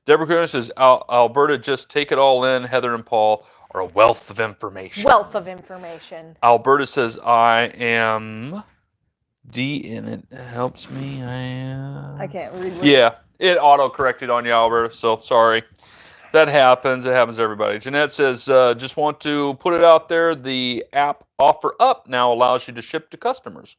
Deborah Cooner says, Alberta, just take it all in. Heather and Paul are a wealth of information. Wealth of information. Alberta says, I am D, and it helps me. I can't read. Yeah, it auto-corrected on you, Alberta, so sorry. That happens. It happens to everybody. Jeanette says, just want to put it out there. The app OfferUp now allows you to ship to customers.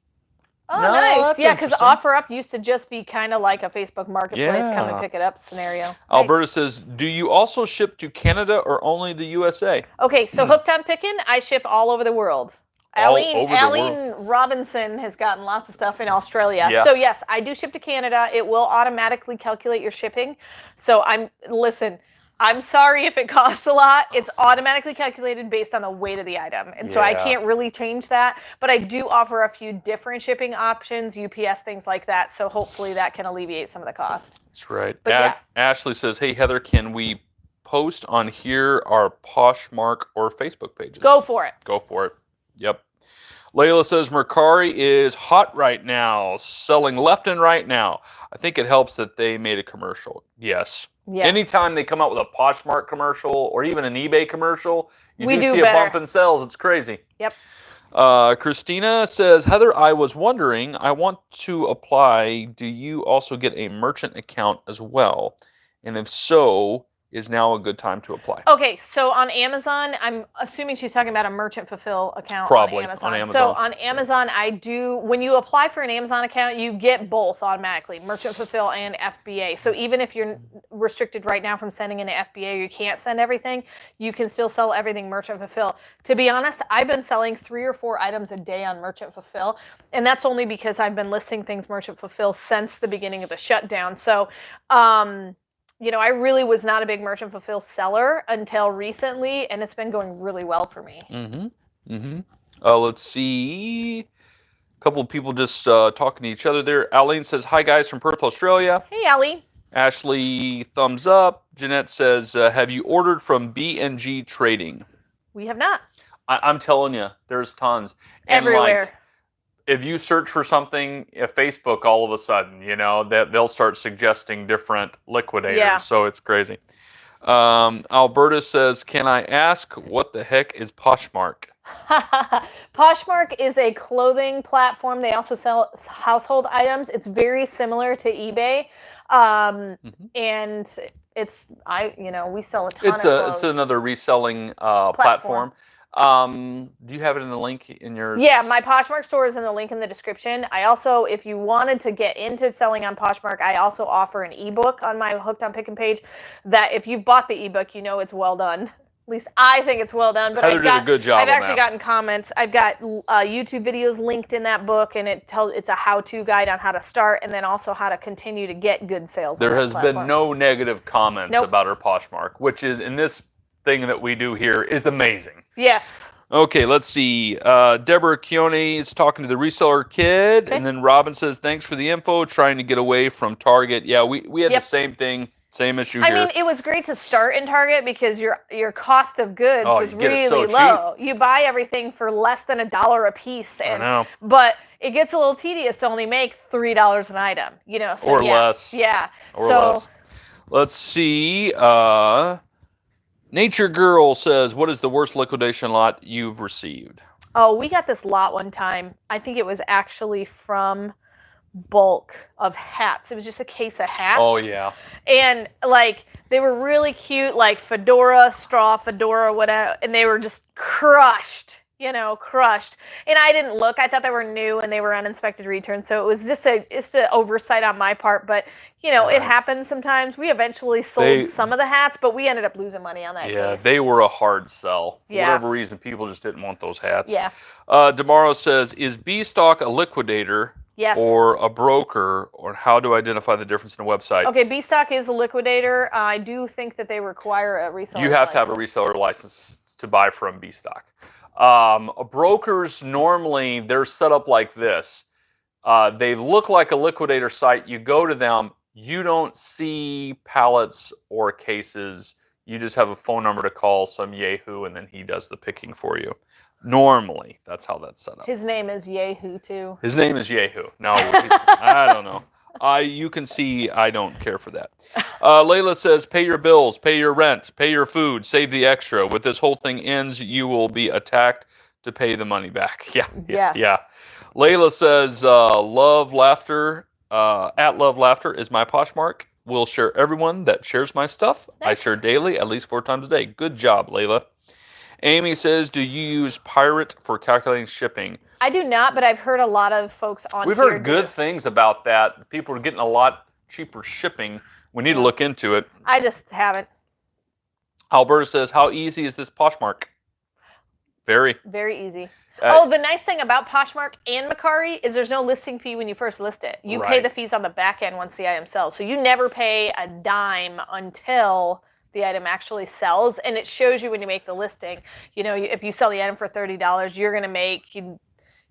Oh, nice. Yeah, because OfferUp used to just be kind of like a Facebook Marketplace, come and pick it up scenario. Alberta says, do you also ship to Canada or only the USA? Okay, so Hooked on Pickin, I ship all over the world. Aline Robinson has gotten lots of stuff in Australia. Yeah. So yes, I do ship to Canada. It will automatically calculate your shipping. So I'm sorry if it costs a lot. It's automatically calculated based on the weight of the item. And so I can't really change that. But I do offer a few different shipping options, UPS, things like that. So hopefully that can alleviate some of the cost. That's right. Ashley says, hey, Heather, can we post on here our Poshmark or Facebook pages? Go for it. Go for it. Yep. Layla says, Mercari is hot right now, selling left and right now. I think it helps that they made a commercial. Yes. Anytime they come out with a Poshmark commercial or even an eBay commercial, you do see a bump in sales. It's crazy. Yep. Christina says, Heather, I was wondering, I want to apply. Do you also get a merchant account as well? And if so, is now a good time to apply? Okay, so on Amazon, I'm assuming she's talking about a merchant fulfill account on Amazon. So on Amazon, I do, when you apply for an Amazon account, you get both automatically, merchant fulfill and FBA. So even if you're restricted right now from sending in an FBA, you can't send everything, you can still sell everything merchant fulfill. To be honest, I've been selling 3 or 4 items a day on merchant fulfill, and that's only because I've been listing things merchant fulfill since the beginning of the shutdown. So, you know, I really was not a big merchant fulfill seller until recently, and it's been going really well for me. Let's see. A couple of people just talking to each other there. Aline says, hi, guys, from Perth, Australia. Hey, Allie. Ashley, thumbs up. Jeanette says, have you ordered from B&G Trading? We have not. I'm telling you, there's tons. Everywhere. Like, if you search for something at Facebook, all of a sudden, you know, they'll start suggesting different liquidators. Yeah. So it's crazy. Alberta says, can I ask what the heck is Poshmark? Poshmark is a clothing platform. They also sell household items. It's very similar to eBay. And we sell a ton of clothes. It's another reselling platform. Do you have it in the link in yours? Yeah, my Poshmark store is in the link in the description. I also, if you wanted to get into selling on Poshmark, I also offer an ebook on my Hooked on Pickin page that if you've bought the ebook, you know it's well done. At least I think it's well done. But Heather did a good job. I've actually gotten comments. I've got YouTube videos linked in that book, and it's a how-to guide on how to start, and then also how to continue to get good sales. There has been no negative comments about our Poshmark, which is in this thing that we do here is amazing. Yes. Okay, let's see. Deborah Keone is talking to the Reseller Kid, and then Robin says, thanks for the info, trying to get away from Target. Yeah, we had the same thing, same issue here. I mean, it was great to start in Target because your cost of goods was really low. You buy everything for less than $1 a piece. I know. But it gets a little tedious to only make $3 an item, you know. So, or less. Yeah. Or less. Let's see. Nature Girl says, what is the worst liquidation lot you've received? Oh, we got this lot one time. I think it was actually from Bulq of hats. It was just a case of hats. Oh, yeah. And, like, they were really cute, like straw fedora, whatever, and they were just crushed. And I didn't look. I thought they were new and they were uninspected returns. So it was just an oversight on my part. But, it happens sometimes. We eventually sold some of the hats, but we ended up losing money on that case. Yeah, they were a hard sell. For whatever reason, people just didn't want those hats. Yeah. Demaro says, is B-Stock a liquidator Yes. or a broker, or how do I identify the difference in a website? Okay, B-Stock is a liquidator. I do think that they require a reseller. You have to have a reseller license to buy from B-Stock. Brokers, normally, they're set up like this. They look like a liquidator site. You go to them, you don't see pallets or cases. You just have a phone number to call some Yahoo, and then he does the picking for you. Normally, that's how that's set up. His name is Yahoo, too. His name is Yahoo. No, I don't know. You can see I don't care for that. Layla says, pay your bills, pay your rent, pay your food, save the extra. With this whole thing ends, you will be attacked to pay the money back. Yeah. Layla says, love laughter. At Love Laughter is my Poshmark. We'll share everyone that shares my stuff. Nice. I share daily, at least 4 times a day. Good job, Layla. Amy says, do you use Pirate for calculating shipping? I do not, but I've heard a lot of folks on We've heard good things about that. People are getting a lot cheaper shipping. We need to look into it. I just haven't. Alberta says, how easy is this Poshmark? Very. Very easy. The nice thing about Poshmark and Mercari is there's no listing fee when you first list it. You pay the fees on the back end once the item sells. So you never pay a dime until the item actually sells, and it shows you when you make the listing. You know, if you sell the item for $30, you're going to make,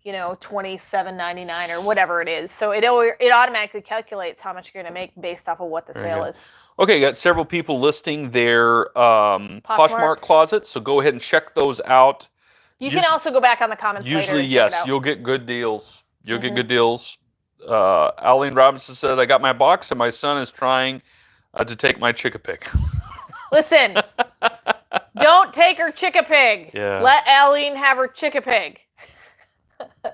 $27.99 or whatever it is. So it automatically calculates how much you're going to make based off of what the sale is. Okay, got several people listing their Poshmark closets, so go ahead and check those out. You can also go back on the comments usually, later and yes, check it out. you'll get good deals. You'll get good deals. Aline Robinson said, I got my box and my son is trying to take my Chicka pick. Listen, don't take her Chicka pig. Yeah. Let Aline have her Chicka pig.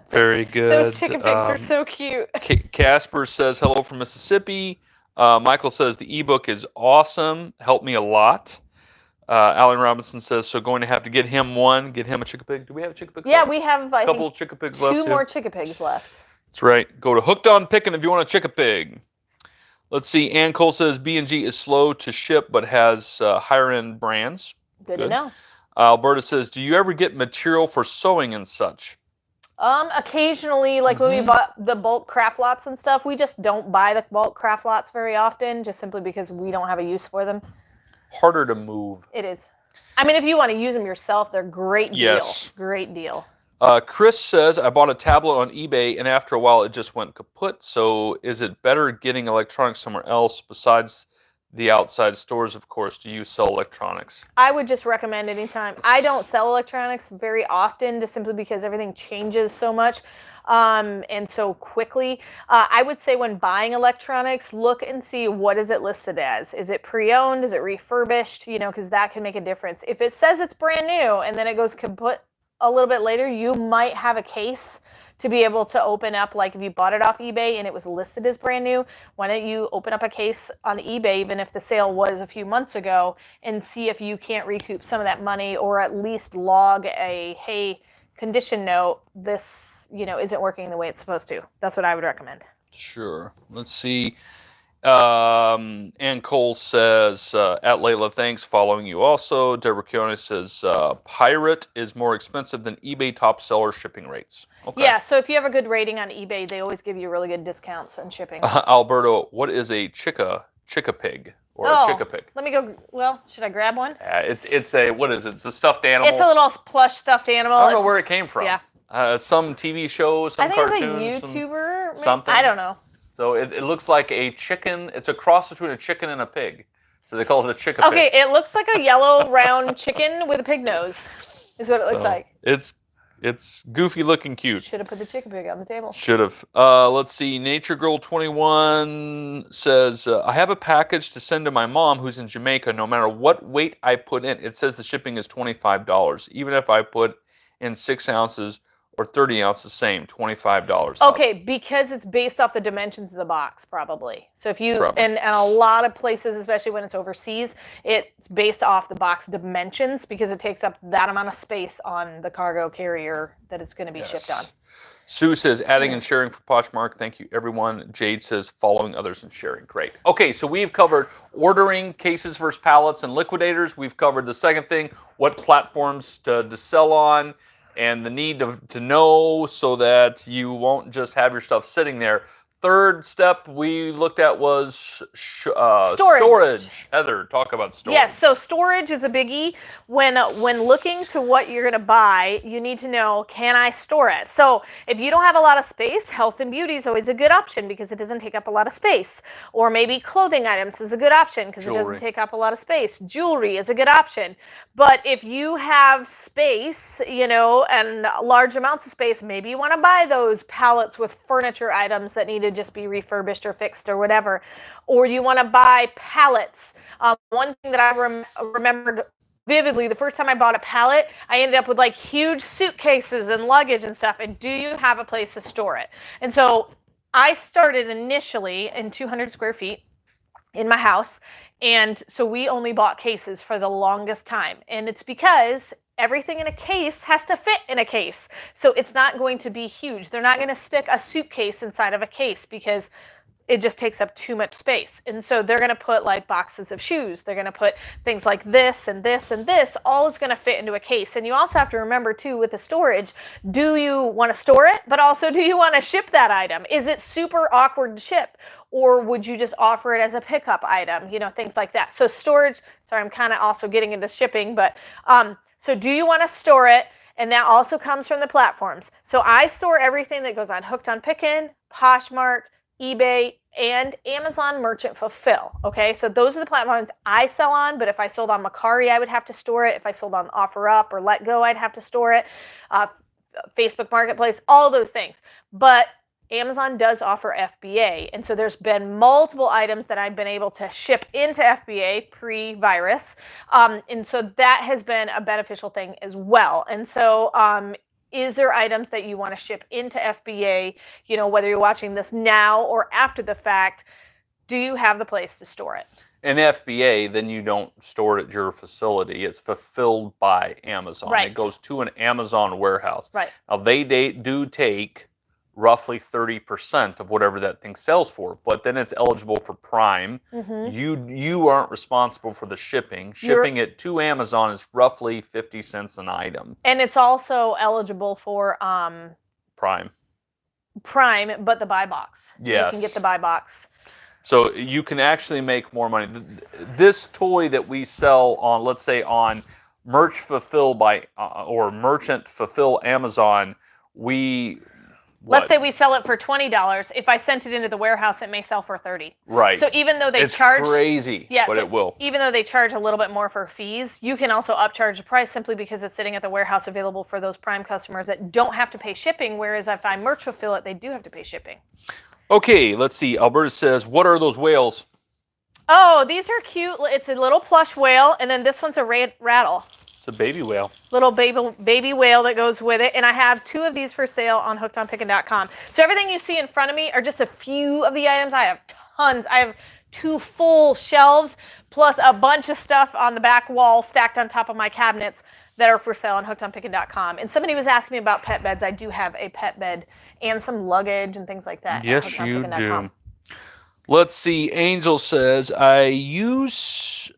Very good. Those Chicka pigs are so cute. Casper says, hello from Mississippi. Michael says, the ebook is awesome. Helped me a lot. Alan Robinson says, so going to have to get him a Chicka pig. Do we have a Chicka pig? Yeah, we have a couple Chicka pigs left. 2 more Chicka pigs left. That's right. Go to Hooked on Pickin if you want a Chicka pig. Let's see. Ann Cole says B&G is slow to ship but has higher end brands. Good to know. Alberta says, do you ever get material for sewing and such? Occasionally, like when we bought the Bulq craft lots and stuff, we just don't buy the Bulq craft lots very often, just simply because we don't have a use for them. Harder to move. It is. I mean, if you want to use them yourself, they're great deal. Yes. Great deal. Chris says, I bought a tablet on eBay, and after a while, it just went kaput. So is it better getting electronics somewhere else besides the outside stores, of course? Do you sell electronics? I would just recommend anytime. I don't sell electronics very often, just simply because everything changes so much and so quickly. I would say when buying electronics, look and see what is it listed as. Is it pre-owned? Is it refurbished? Because that can make a difference. If it says it's brand new and then it goes kaput a little bit later, you might have a case to be able to open up. Like if you bought it off eBay and it was listed as brand new, why don't you open up a case on eBay, even if the sale was a few months ago, and see if you can't recoup some of that money, or at least log a, hey, condition note, this isn't working the way it's supposed to. That's what I would recommend. Sure. Let's see. Ann Cole says, at Layla, thanks, following you also. Deborah Keone says, Pirate is more expensive than eBay top seller shipping rates. Okay. Yeah, so if you have a good rating on eBay, they always give you really good discounts on shipping. Alberto, what is a Chicka pig or a Chicka pig? Let me go. Well, should I grab one? It's a, what is it? It's a stuffed animal. It's a little plush stuffed animal. I don't know where it came from. Yeah. Some TV shows, some cartoons. I think it's a YouTuber. Something. I don't know. So it looks like a chicken. It's a cross between a chicken and a pig. So they call it a Chicka pig. Okay, it looks like a yellow round chicken with a pig nose. Is what it looks like. It's goofy looking cute. Should have put the Chicka pig on the table. Should have. Let's see. Nature Girl 21 says, I have a package to send to my mom who's in Jamaica. No matter what weight I put in, it says the shipping is $25. Even if I put in 6 ounces or 30 ounces, same, $25. Okay, because it's based off the dimensions of the box, probably. So if you, and a lot of places, especially when it's overseas, it's based off the box dimensions, because it takes up that amount of space on the cargo carrier that it's going to be shipped on. Sue says, adding and sharing for Poshmark. Thank you, everyone. Jade says, following others and sharing. Great. Okay, so we've covered ordering, cases versus pallets, and liquidators. We've covered the second thing, what platforms to sell on. and the need to know so that you won't just have your stuff sitting there. Third step we looked at was storage. Heather, talk about storage. Yes, so storage is a biggie. When looking to what you're going to buy, you need to know, can I store it? So if you don't have a lot of space, health and beauty is always a good option because it doesn't take up a lot of space. Or maybe clothing items is a good option because it doesn't take up a lot of space. Jewelry is a good option. But if you have space, and large amounts of space, maybe you want to buy those pallets with furniture items that need to just be refurbished or fixed or whatever. Or you want to buy pallets. One thing that I remembered vividly, the first time I bought a pallet, I ended up with like huge suitcases and luggage and stuff. And do you have a place to store it? And so I started initially in 200 square feet in my house. And so we only bought cases for the longest time. And it's because everything in a case has to fit in a case. So it's not going to be huge. They're not going to stick a suitcase inside of a case because it just takes up too much space. And so they're going to put like boxes of shoes. They're going to put things like this and this and this. All is going to fit into a case. And you also have to remember too with the storage, do you want to store it? But also, do you want to ship that item? Is it super awkward to ship? Or would you just offer it as a pickup item? Things like that. So storage, sorry, I'm kind of also getting into shipping, but so do you want to store it? And that also comes from the platforms. So I store everything that goes on Hooked on Pickin, Poshmark, eBay, and Amazon Merchant Fulfill. Okay, so those are the platforms I sell on, but if I sold on Mercari, I would have to store it. If I sold on OfferUp or Let Go, I'd have to store it. Facebook Marketplace, all those things. But Amazon does offer FBA, and so there's been multiple items that I've been able to ship into FBA pre-virus, and so that has been a beneficial thing as well. And so is there items that you want to ship into FBA, whether you're watching this now or after the fact, do you have the place to store it? In FBA, then you don't store it at your facility. It's fulfilled by Amazon. Right. It goes to an Amazon warehouse. Right. Now, they do take roughly 30% of whatever that thing sells for, but then it's eligible for Prime. Mm-hmm. You aren't responsible for the shipping. Shipping it to Amazon is roughly 50 cents an item. And it's also eligible for Prime, but the buy box. Yes. You can get the buy box. So you can actually make more money. This toy that we sell on, let's say on Merch Fulfill or Merchant Fulfill Amazon, let's say we sell it for $20. If I sent it into the warehouse, it may sell for $30. Right. So even though it's crazy, but it will. Even though they charge a little bit more for fees, you can also upcharge the price simply because it's sitting at the warehouse available for those Prime customers that don't have to pay shipping, whereas if I Merch Fulfill it, they do have to pay shipping. Okay, let's see. Alberta says, what are those whales? Oh, these are cute. It's a little plush whale, and then this one's a rattle. It's a baby whale. Little baby whale that goes with it. And I have 2 of these for sale on hookedonpickin.com. So everything you see in front of me are just a few of the items. I have tons. I have 2 full shelves plus a bunch of stuff on the back wall stacked on top of my cabinets that are for sale on hookedonpickin.com. And somebody was asking me about pet beds. I do have a pet bed and some luggage and things like that. Yes, you do. Let's see. Angel says, I use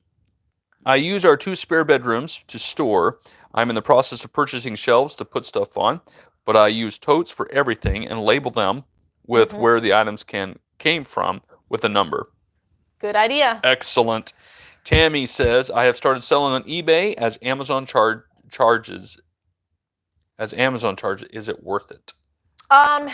our 2 spare bedrooms to store. I'm in the process of purchasing shelves to put stuff on, but I use totes for everything and label them with where the items came from with a number. Good idea. Excellent. Tammy says, I have started selling on eBay as Amazon charges. Is it worth it?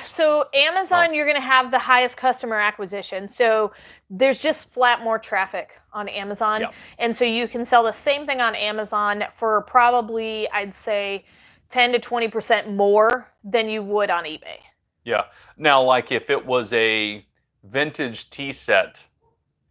So Amazon, you're going to have the highest customer acquisition. So there's just flat more traffic on Amazon. Yep. And so you can sell the same thing on Amazon for probably, I'd say, 10 to 20% more than you would on eBay. Yeah. Now, like if it was a vintage tea set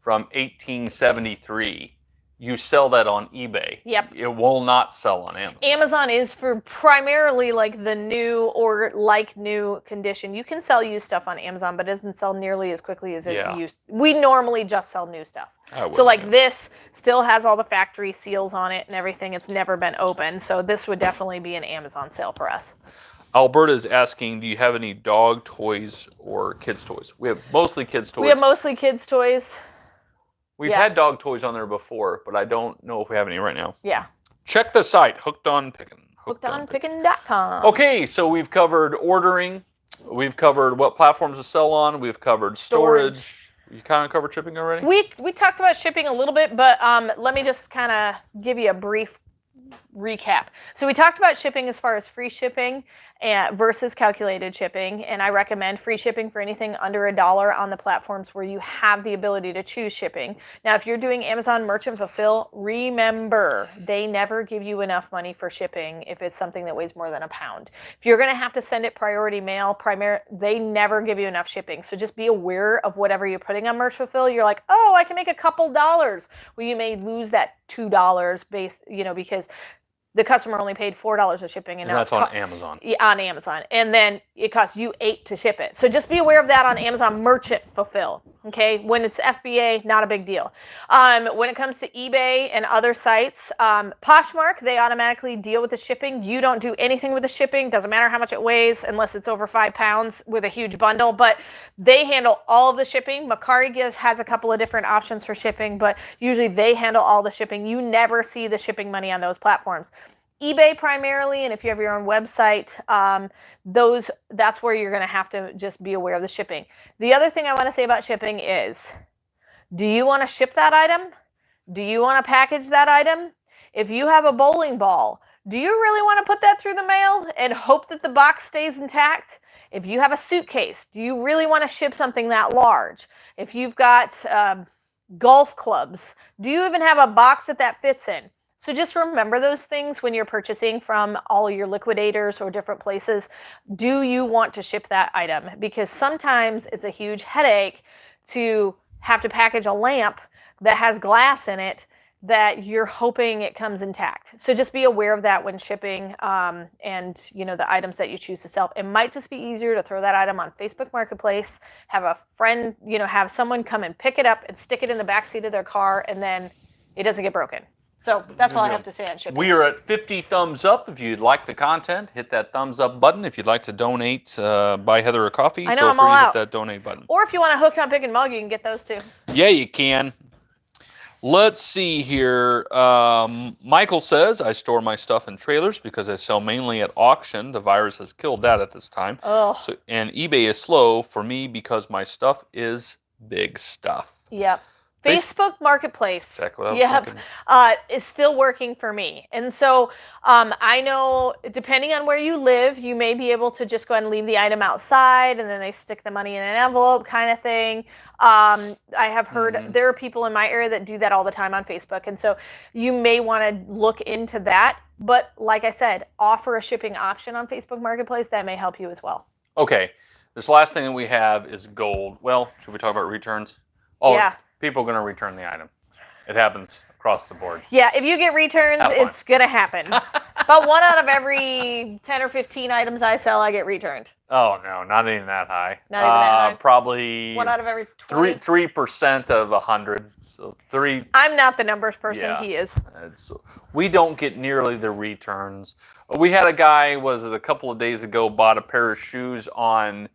from 1873, you sell that on eBay. Yep. It will not sell on Amazon. Amazon is for primarily like the new or like new condition. You can sell used stuff on Amazon, but it doesn't sell nearly as quickly as it used. We normally just sell new stuff. So like this still has all the factory seals on it and everything. It's never been opened. So this would definitely be an Amazon sale for us. Alberta is asking, do you have any dog toys or kids toys? We have mostly kids toys. We have mostly kids toys. We've had dog toys on there before, but I don't know if we have any right now. Yeah. Check the site, Hooked on Pickin. hookedonpickin.com. Okay, so we've covered ordering. We've covered what platforms to sell on. We've covered storage. You kind of covered shipping already? We talked about shipping a little bit, but let me just kind of give you a brief recap. So we talked about shipping as far as free shipping versus calculated shipping, and I recommend free shipping for anything under $1 on the platforms where you have the ability to choose shipping. Now, if you're doing Amazon Merchant Fulfill, remember, they never give you enough money for shipping if it's something that weighs more than a pound. If you're going to have to send it priority mail, they never give you enough shipping. So just be aware of whatever you're putting on Merch Fulfill. You're like, oh, I can make a couple dollars. Well, you may lose that $2 because the customer only paid $4 of shipping, and now that's on Amazon. On Amazon, and then it costs you $8 to ship it. So just be aware of that on Amazon Merchant Fulfill. Okay, when it's FBA, not a big deal. When it comes to eBay and other sites, Poshmark, they automatically deal with the shipping. You don't do anything with the shipping. Doesn't matter how much it weighs, unless it's over 5 pounds with a huge bundle. But they handle all of the shipping. Mercari has a couple of different options for shipping, but usually they handle all the shipping. You never see the shipping money on those platforms. eBay primarily, and if you have your own website, that's where you're going to have to just be aware of the shipping. The other thing I want to say about shipping is, do you want to ship that item? Do you want to package that item? If you have a bowling ball, do you really want to put that through the mail and hope that the box stays intact? If you have a suitcase, do you really want to ship something that large? If you've got golf clubs, do you even have a box that fits in? So just remember those things when you're purchasing from all of your liquidators or different places. Do you want to ship that item? Because sometimes it's a huge headache to have to package a lamp that has glass in it that you're hoping it comes intact. So just be aware of that when shipping and the items that you choose to sell. It might just be easier to throw that item on Facebook Marketplace, have a friend, have someone come and pick it up and stick it in the backseat of their car, and then it doesn't get broken. So that's all I have to say on shipping. We are at 50 thumbs up. If you'd like the content, hit that thumbs up button. If you'd like to donate, buy Heather a coffee, I know, feel I'm free all to out. hit that donate button. Or if you want a Hooked on Pickin mug, you can get those too. Yeah, you can. Let's see here. Michael says, I store my stuff in trailers because I sell mainly at auction. The virus has killed that at this time. Oh. And eBay is slow for me because my stuff is big stuff. Yep. Facebook Marketplace, exactly what I was thinking. Is still working for me. And so I know, depending on where you live, you may be able to just go ahead and leave the item outside, and then they stick the money in an envelope kind of thing. I have heard there are people in my area that do that all the time on Facebook. And so you may want to look into that. But like I said, offer a shipping option on Facebook Marketplace. That may help you as well. Okay. This last thing that we have is gold. Well, should we talk about returns? Oh, yeah. People are going to return the item. It happens across the board. Yeah, if you get returns, it's going to happen. About 1 out of every 10 or 15 items I sell, I get returned. Oh, no, not even that high. Not even that high? Probably 1 out of every 20. 3% of 100. So 3. I'm not the numbers person. Yeah, he is. We don't get nearly the returns. We had a guy, a couple of days ago, bought a pair of shoes on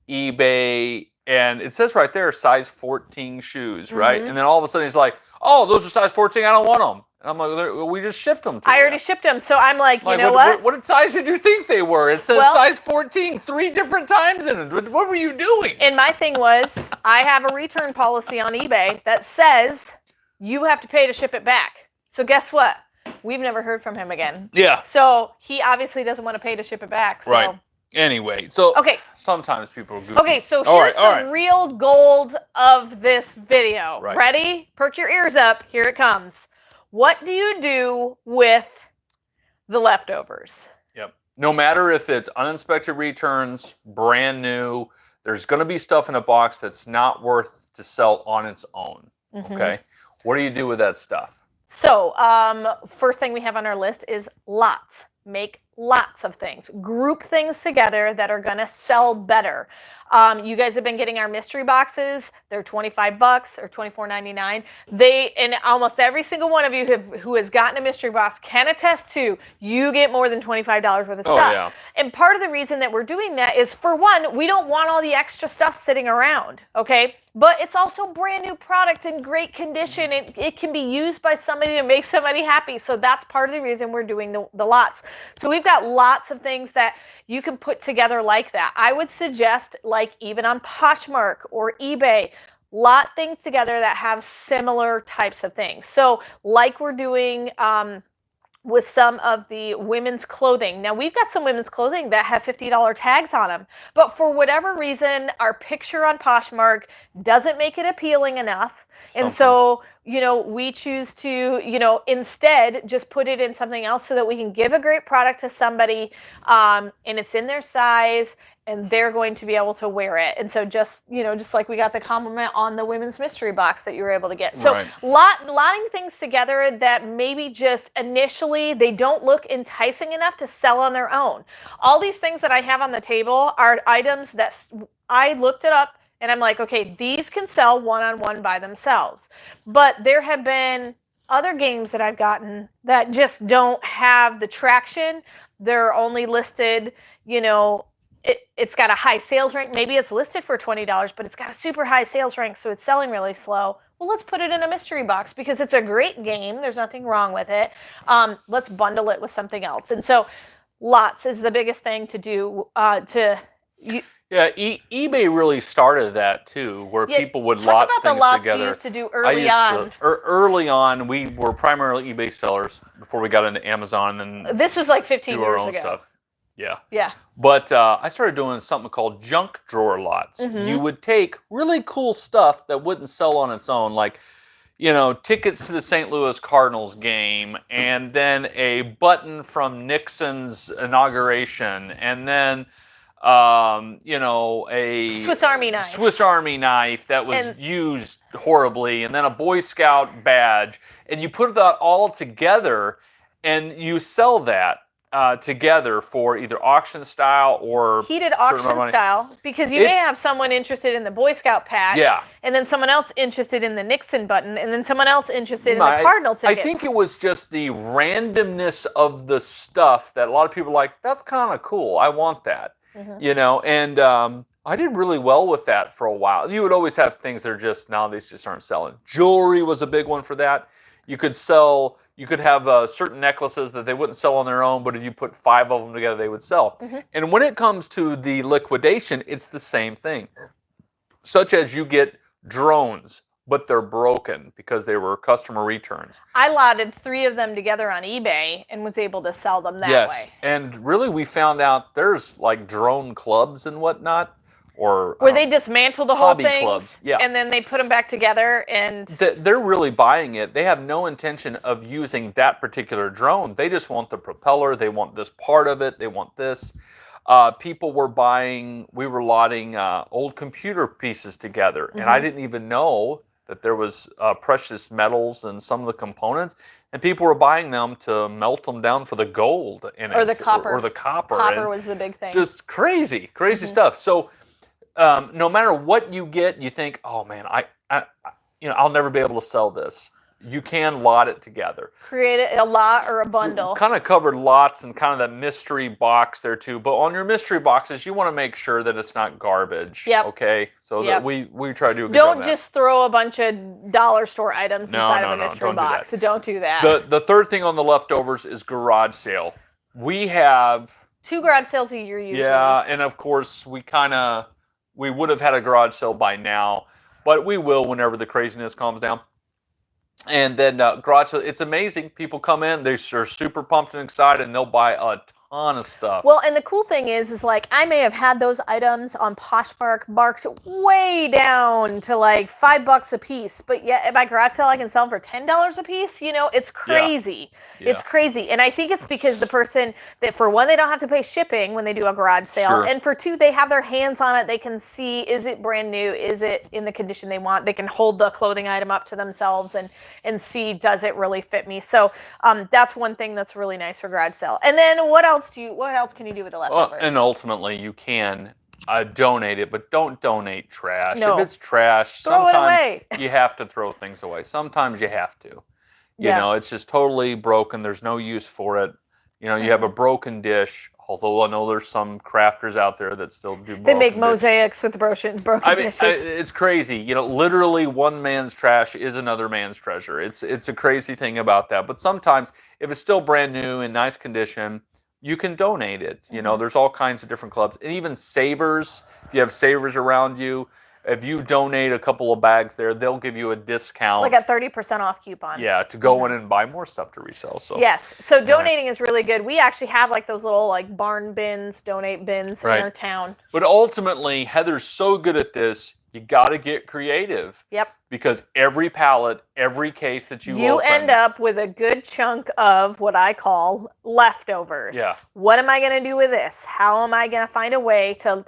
eBay. And it says right there, size 14 shoes, right? And then all of a sudden he's like, oh, those are size 14, I don't want them. And I'm like, we just shipped them to you. I already shipped them. So I'm like, you know what? What size did you think they were? It says size 14 3 different times in it. What were you doing? And my thing was, I have a return policy on eBay that says you have to pay to ship it back. So guess what? We've never heard from him again. Yeah. So he obviously doesn't want to pay to ship it back. So. Right. Anyway, so sometimes people are goofy. Okay, so here's the real gold of this video. Right. Ready? Perk your ears up. Here it comes. What do you do with the leftovers? Yep. No matter if it's uninspected returns, brand new, there's going to be stuff in a box that's not worth to sell on its own. Okay? What do you do with that stuff? So, first thing we have on our list is lots. Make lots of things. Group things together that are going to sell better. You guys have been getting our mystery boxes. They're $25 or $24.99. And almost every single one of you who has gotten a mystery box can attest to you get more than $25 worth of stuff. Yeah. And part of the reason that we're doing that is, for one, we don't want all the extra stuff sitting around, okay? but it's also brand new product in great condition. It can be used by somebody to make somebody happy. So that's part of the reason we're doing the lots. So we've got lots of things that you can put together like that. I would suggest, like even on Poshmark or eBay, lot things together that have similar types of things. So like we're doing with some of the women's clothing. Now we've got some women's clothing that have $50 tags on them, but for whatever reason, our picture on Poshmark doesn't make it appealing enough. And so, you know, we choose to, you know, instead just put it in something else so that we can give a great product to somebody, and it's in their size, and they're going to be able to wear it. And so just, you know, just like we got the compliment on the women's mystery box that you were able to get. So lotting things together that maybe just initially they don't look enticing enough to sell on their own. All these things that I have on the table are items that I looked it up and I'm like, okay, these can sell one-on-one by themselves. But there have been other games that I've gotten that just don't have the traction. They're only listed, you know, it's got a high sales rank. Maybe it's listed for $20, but it's got a super high sales rank, so it's selling really slow. Well, let's put it in a mystery box because it's a great game. There's nothing wrong with it. Let's bundle it with something else. And so lots is the biggest thing to do Yeah, eBay really started that too, where people would lot things together. Talk about the lots you used to do early on. Early on, we were primarily eBay sellers before we got into Amazon. And this was like 15 years ago. Stuff. Yeah. Yeah. But I started doing something called junk drawer lots. You would take really cool stuff that wouldn't sell on its own, like, you know, tickets to the St. Louis Cardinals game, and then a button from Nixon's inauguration, and then, you know, a Swiss Army knife that was used horribly, and then a Boy Scout badge, and you put that all together, and you sell that together for either auction style or heated auction style, because you may have someone interested in the Boy Scout patch, and then someone else interested in the Nixon button, and then someone else interested in the Cardinal tickets. I think it was just the randomness of the stuff that a lot of people were like, that's kind of cool, I want that. You know, and I did really well with that for a while. You would always have things that are just, now these just aren't selling. Jewelry was a big one for that. You could have certain necklaces that they wouldn't sell on their own, but if you put 5 of them together, they would sell. And when it comes to the liquidation, it's the same thing. Such as you get drones, but they're broken because they were customer returns. I lotted 3 of them together on eBay and was able to sell them that way. Yes, and really we found out there's like drone clubs and whatnot. Or where they dismantle the whole thing, clubs. And then they put them back together, and they're really buying it. They have no intention of using that particular drone. They just want the propeller. They want this part of it. They want this. People were buying. We were lotting old computer pieces together, and I didn't even know that there was precious metals in some of the components, and people were buying them to melt them down for the gold in or the copper. Or the copper. Copper was the big thing. Just crazy stuff. So. No matter what you get, you think, oh man, I'll never be able to sell this. You can lot it together. Create a lot or a bundle. So kind of covered lots and kind of that mystery box there too. But on your mystery boxes, you want to make sure that it's not garbage. Okay, so that we try to do a good job Don't just throw a bunch of dollar store items inside of a mystery box. So don't do that. The third thing on the leftovers is garage sale. We have 2 garage sales a year usually. Yeah, and of course we would have had a garage sale by now, but we will whenever the craziness calms down. And then garage sale, it's amazing. People come in, they're super pumped and excited, and they'll buy a ton of stuff. Well, and the cool thing is like I may have had those items on Poshmark marked way down to like $5 a piece, but yet at my garage sale I can sell them for $10 a piece. You know, it's crazy. It's crazy, and I think it's because the person that, for one, they don't have to pay shipping when they do a garage sale, and for 2, they have their hands on it. They can see, is it brand new? Is it in the condition they want? They can hold the clothing item up to themselves and see, does it really fit me? So that's one thing that's really nice for garage sale. And then what else can you do with the leftovers? Well, and ultimately you can donate it, but don't donate trash. No. If it's trash, throw it away. You have to throw things away. Sometimes you have to. You know, it's just totally broken. There's no use for it. You know, you have a broken dish. Although I know there's some crafters out there that still do. They make mosaics with broken dishes. It's crazy. Literally one man's trash is another man's treasure. It's a crazy thing about that. But sometimes, if it's still brand new in nice condition, you can donate it. There's all kinds of different clubs, and even savers. If you have savers around you, if you donate a couple of bags there, they'll give you a discount. Like a 30% off coupon. Yeah, to go in and buy more stuff to resell. So yes, so donating is really good. We actually have like those little like barn bins, donate bins in our town. But ultimately, Heather's so good at this, you got to get creative. Yep. Because every pallet, every case that you open, end up with a good chunk of what I call leftovers. Yeah. What am I going to do with this? How am I going to find a way to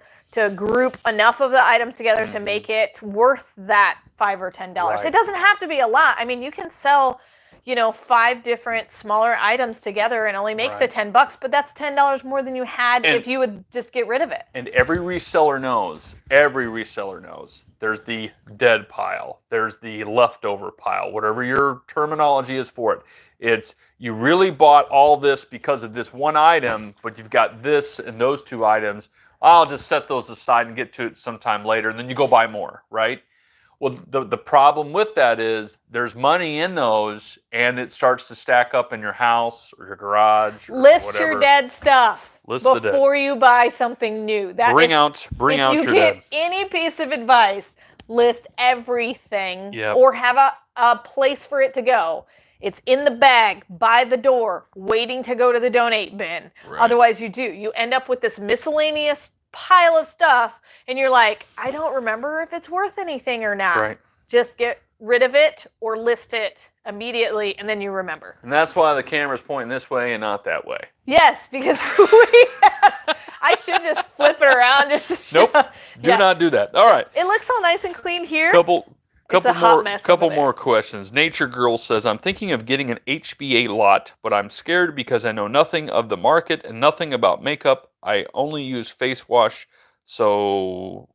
group enough of the items together to make it worth that $5 or $10? Right. It doesn't have to be a lot. I mean, you can sell, 5 different smaller items together and only make the $10, but that's $10 more than you had if you would just get rid of it. And every reseller knows, there's the dead pile, there's the leftover pile, whatever your terminology is for it. It's you really bought all this because of this one item, but you've got this and those 2 items. I'll just set those aside and get to it sometime later, and then you go buy more, right? Well, the problem with that is there's money in those, and it starts to stack up in your house or your garage or List whatever. your dead stuff before you buy something new. Bring out your dead. If you get any piece of advice, list everything or have a place for it to go. It's in the bag, by the door, waiting to go to the donate bin. Right. Otherwise, you end up with this miscellaneous pile of stuff, and you're like, I don't remember if it's worth anything or not. Right. Just get rid of it or list it immediately, and then you remember. And that's why the camera's pointing this way and not that way. Yes, because I should just flip it around. Nope. Do not do that. All right. It looks all nice and clean here. Couple more questions. Nature Girl says, I'm thinking of getting an HBA lot, but I'm scared because I know nothing of the market and nothing about makeup. I only use face wash, so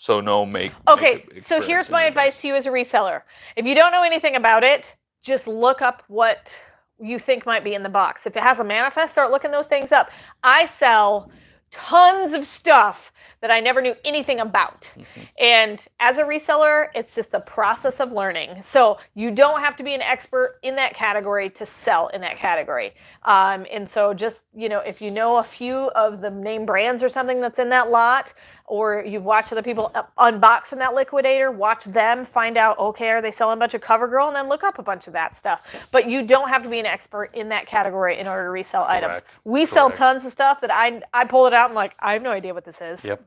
no make. Okay, so here's my advice to you as a reseller. If you don't know anything about it, just look up what you think might be in the box. If it has a manifest, start looking those things up. I sell tons of stuff that I never knew anything about. And as a reseller, it's just the process of learning. So you don't have to be an expert in that category to sell in that category. And so just, if you know a few of the name brands or something that's in that lot, or you've watched other people unbox from that liquidator, watch them, find out, okay, are they selling a bunch of CoverGirl? And then look up a bunch of that stuff. But you don't have to be an expert in that category in order to resell items. We sell tons of stuff that I pull it out and I have no idea what this is. Yep.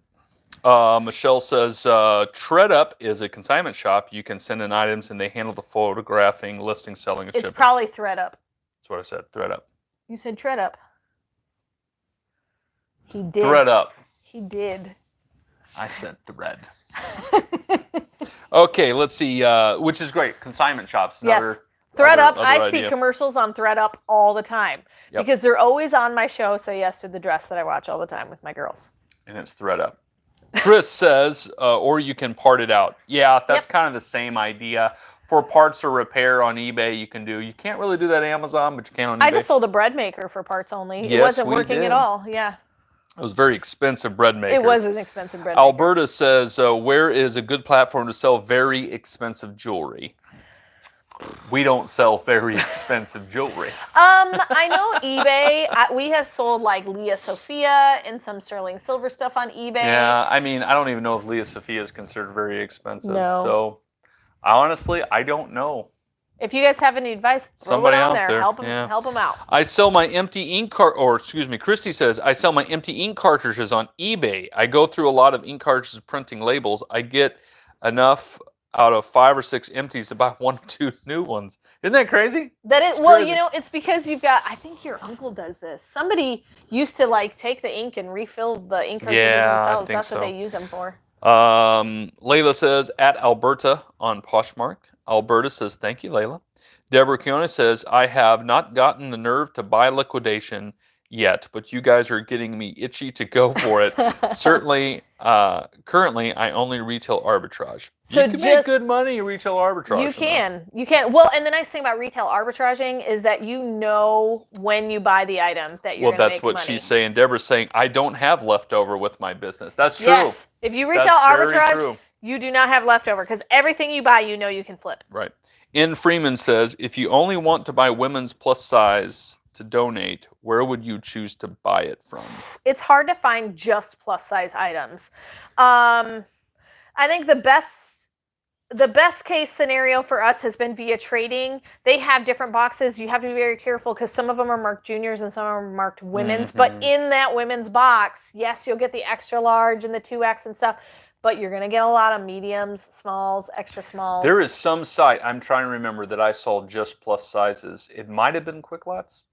Michelle says, ThredUp is a consignment shop. You can send in items and they handle the photographing, listing, selling, and shipping. It's probably ThredUp. That's what I said, ThredUp. You said ThredUp. He did. ThredUp. He did. I said thread. Okay, let's see, which is great. Consignment shops. Yes. ThredUp, I see commercials on ThredUp all the time because they're always on my show, Say Yes to the Dress, that I watch all the time with my girls. And it's ThredUp. Chris says, or you can part it out. Yeah, that's kind of the same idea. For parts or repair on eBay, you can do. You can't really do that on Amazon, but you can on eBay. I just sold a bread maker for parts only. It wasn't working at all. Yeah. It was a very expensive bread maker. It was an expensive bread maker. Alberta says, where is a good platform to sell very expensive jewelry? We don't sell very expensive jewelry. I know eBay. We have sold like Leah Sophia and some sterling silver stuff on eBay. Yeah, I mean, I don't even know if Leah Sophia is considered very expensive. No. So, honestly, I don't know. If you guys have any advice, throw it on there. Help them out. I sell my empty ink Christy says, I sell my empty ink cartridges on eBay. I go through a lot of ink cartridges printing labels. I get enough out of 5 or 6 empties to buy 1 or 2 new ones. Isn't that crazy? That is, well, crazy. It's because you've got, I think your uncle does this. Somebody used to take the ink and refill the ink cartridges themselves. That's what they use them for. Layla says, at Alberta on Poshmark. Alberta says, thank you, Layla. Deborah Kiona says, I have not gotten the nerve to buy Liquidation yet, but you guys are getting me itchy to go for it. Certainly, currently, I only retail arbitrage. So you can make good money retail arbitrage. You can. Well, and the nice thing about retail arbitraging is that you know when you buy the item that you're going to make money. Well, that's what she's saying. Deborah's saying, I don't have leftover with my business. That's true. Yes. If you retail arbitrage, you do not have leftover because everything you buy, you know you can flip. Right. N. Freeman says, if you only want to buy women's plus size to donate, where would you choose to buy it from? It's hard to find just plus size items. I think the best case scenario for us has been via trading. They have different boxes. You have to be very careful because some of them are marked juniors and some of them are marked women's. But in that women's box, yes, you'll get the extra large and the 2X and stuff. But you're going to get a lot of mediums, smalls, extra smalls. There is some site, I'm trying to remember, that I saw just plus sizes. It might have been Quick Lots,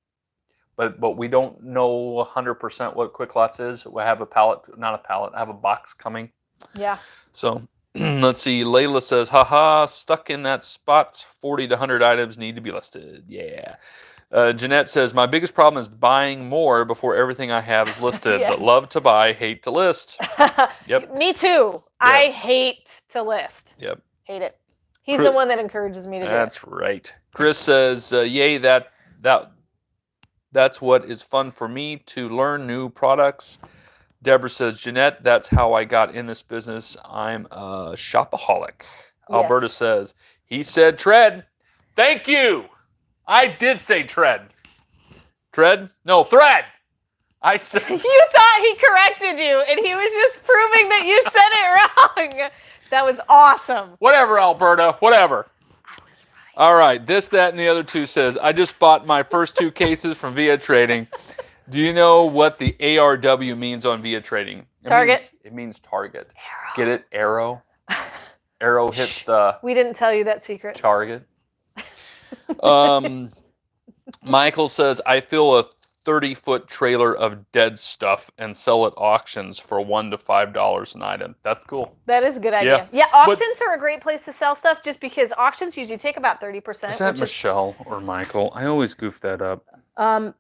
but we don't know 100% what Quick Lots is. We have a pallet, not a pallet, I have a box coming. Yeah. So let's see. Layla says, haha, stuck in that spot. 40 to 100 items need to be listed. Yeah. Jeanette says, my biggest problem is buying more before everything I have is listed, Yes. but love to buy, hate to list. Yep. Me too. Yep. I hate to list. Yep. Hate it. He's the one that encourages me to do it. That's right. Chris says, yay, that's what is fun for me, to learn new products. Deborah says, Jeanette, that's how I got in this business. I'm a shopaholic. Yes. Alberta says, he said tread. Thank you. I did say tread. Tread? No, thread. I said. You thought he corrected you, and he was just proving that you said it wrong. That was awesome. Whatever, Alberta. Whatever. I was right. All right. This, that, and the other two says, I just bought my first 2 cases from Via Trading. Do you know what the ARW means on Via Trading? Target. It means target. Arrow. Get it? Arrow. Arrow hits the. We didn't tell you that secret. Target. Michael says, I fill a 30-foot trailer of dead stuff and sell at auctions for $1 to $5 an item. That's cool. That is a good idea. Yeah, auctions are a great place to sell stuff just because auctions usually take about 30%. Is that Michelle or Michael? I always goof that up.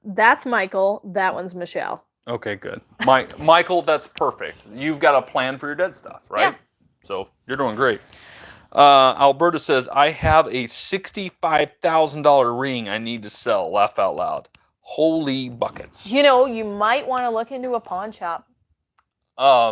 That's Michael. That one's Michelle. Okay, good. Michael, that's perfect. You've got a plan for your dead stuff, right? Yeah. So you're doing great. Alberta says, I have a $65,000 ring I need to sell. Laugh out loud. Holy buckets. You know, you might want to look into a pawn shop.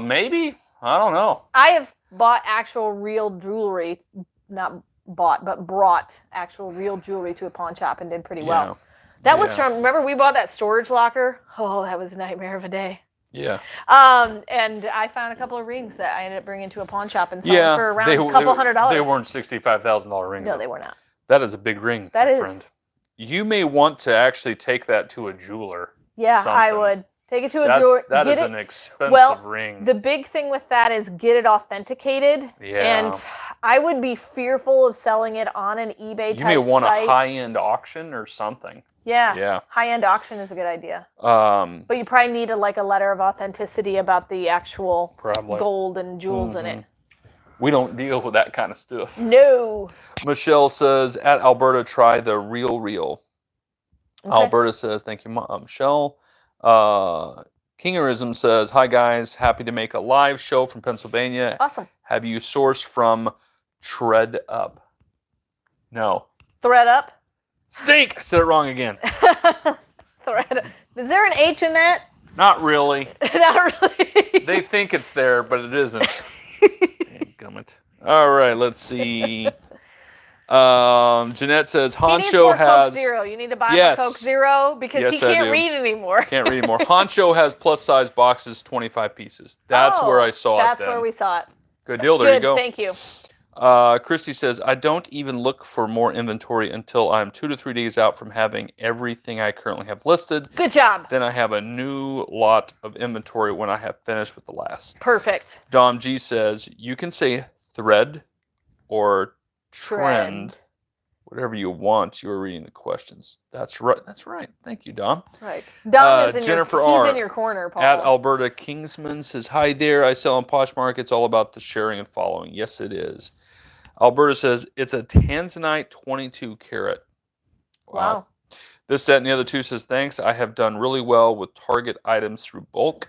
Maybe. I don't know. I have bought actual real jewelry. Not bought, but brought actual real jewelry to a pawn shop and did pretty well. That was from, remember we bought that storage locker? Oh, that was a nightmare of a day. Yeah. And I found a couple of rings that I ended up bringing to a pawn shop and selling for around a couple $100. They weren't $65,000 rings. No, they were not. That is a big ring, that is. Friend. You may want to actually take that to a jeweler. Yeah, I would. Take it to a jeweler. That is an expensive ring. The big thing with that is get it authenticated. Yeah. And I would be fearful of selling it on an eBay type site. You may want a high-end auction or something. Yeah. Yeah. High-end auction is a good idea. But you probably need a letter of authenticity about the actual gold and jewels in it. We don't deal with that kind of stuff. No. Michelle says, at Alberta, try the Real. Okay. Alberta says, thank you, Michelle. Kingerism says, hi guys, happy to make a live show from Pennsylvania. Awesome. Have you sourced from Tread Up? No. Thread Up? Stink! I said it wrong again. Thread Up. Is there an H in that? Not really. Not really. They think it's there, but it isn't. Gummit. All right, let's see. Jeanette says, Honcho has Coke Zero. You need to buy a Coke Zero because he can't read anymore. Can't read anymore. Honcho has plus-size boxes, 25 pieces. That's where I saw it. That's where we saw it. Good deal. There you go. Thank you. Christy says, I don't even look for more inventory until I'm 2 to 3 days out from having everything I currently have listed. Good job. Then I have a new lot of inventory when I have finished with the last. Perfect. Dom G says, you can say thread or trend, whatever you want. You were reading the questions. That's right. That's right. Thank you, Dom. Right. Dom is in Jennifer he's in your corner, Paul. At Alberta Kingsman says, hi there. I sell on Poshmark. It's all about the sharing and following. Yes, it is. Alberta says, it's a Tanzanite 22 karat. Wow. This, that, and the other two says, thanks. I have done really well with Target items through Bulq.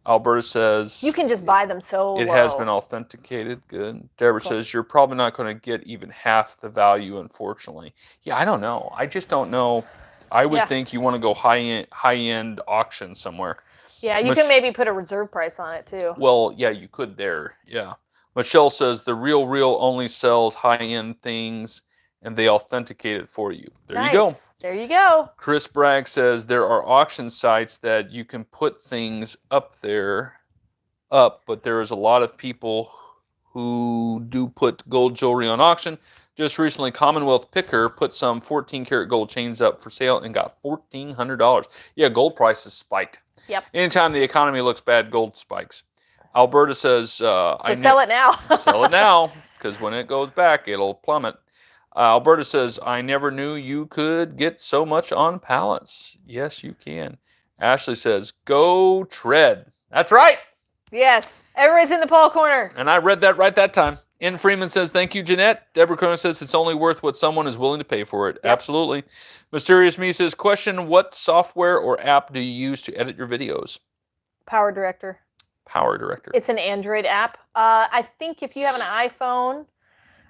Alberta says, You can just buy them so it low. has been authenticated. Good. Deborah says, you're probably not going to get even half the value, unfortunately. Yeah, I don't know. I just don't know. I would think you want to go high-end auction somewhere. Yeah, you can maybe put a reserve price on it too. Well, yeah, you could there. Yeah. Michelle says, the Real only sells high-end things, and they authenticate it for you. There you go. There you go. Chris Bragg says there are auction sites that you can put things up, but there is a lot of people who do put gold jewelry on auction. Just recently, Commonwealth Picker put some 14-karat gold chains up for sale and got $1,400. Yeah, gold prices spiked. Yep. Anytime the economy looks bad, gold spikes. Alberta says, so sell it now. Sell it now, because when it goes back, it'll plummet. Alberta says, I never knew you could get so much on pallets. Yes, you can. Ashley says, go tread. That's right. Yes. Everybody's in the Paul corner. And I read that right that time. Ian Freeman says, thank you, Jeanette. Deborah Cronin says, it's only worth what someone is willing to pay for it. Yep. Absolutely. Mysterious Me says, question, what software or app do you use to edit your videos? Power Director. Power Director. It's an Android app. I think if you have an iPhone...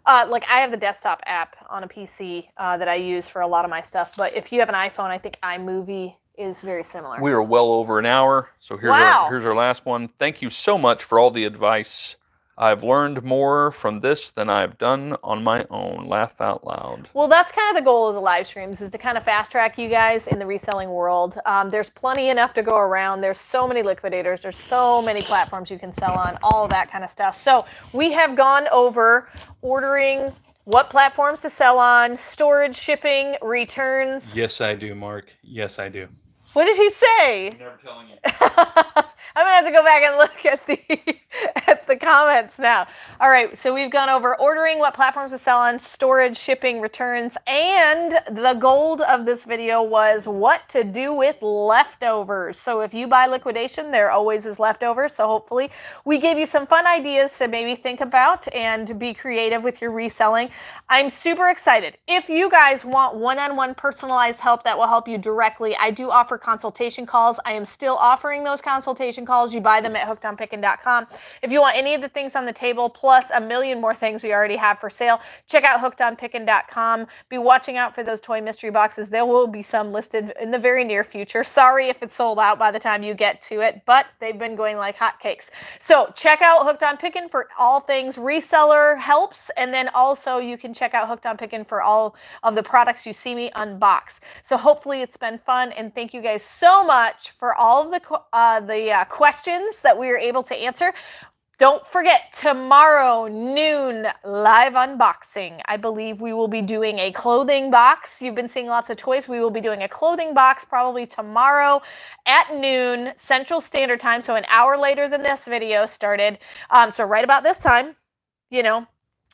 like I have the desktop app on a PC that I use for a lot of my stuff. But if you have an iPhone, I think iMovie is very similar. We are well over an hour. So here's our last one. Thank you so much for all the advice. I've learned more from this than I've done on my own. Laugh out loud. Well, that's kind of the goal of the live streams, is to kind of fast track you guys in the reselling world. There's plenty enough to go around. There's so many liquidators. There's so many platforms you can sell on, all of that kind of stuff. So we have gone over ordering, what platforms to sell on, storage, shipping, returns. Yes, I do, Mark. Yes, I do. What did he say? I'm never telling you. I'm gonna have to go back and look at the comments now. All right, so we've gone over ordering, what platforms to sell on, storage, shipping, returns, and the gold of this video was what to do with leftovers. So if you buy liquidation, there always is leftovers. So hopefully we gave you some fun ideas to maybe think about and be creative with your reselling. I'm super excited. If you guys want one-on-one personalized help that will help you directly, I do offer consultation calls. I am still offering those consultation calls. You buy them at hookedonpickin.com. If you want any of the things on the table, plus a million more things we already have for sale, check out hookedonpickin.com. Be watching out for those toy mystery boxes. There will be some listed in the very near future. Sorry if it's sold out by the time you get to it, but they've been going like hotcakes. So check out Hooked on Pickin for all things reseller helps, and then also you can check out Hooked on Pickin for all of the products you see me unbox. So hopefully it's been fun, and thank you guys so much for all of the questions that we were able to answer. Don't forget, tomorrow noon, live unboxing. I believe we will be doing a clothing box. You've been seeing lots of toys. We will be doing a clothing box probably tomorrow at noon Central Standard Time, so an hour later than this video started. So right about this time, you know,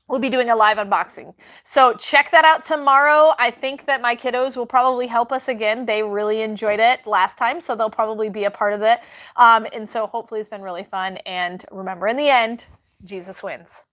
we'll be doing a live unboxing. So check that out tomorrow. I think that my kiddos will probably help us again. They really enjoyed it last time, so they'll probably be a part of it. And so hopefully it's been really fun. And remember, in the end, Jesus wins.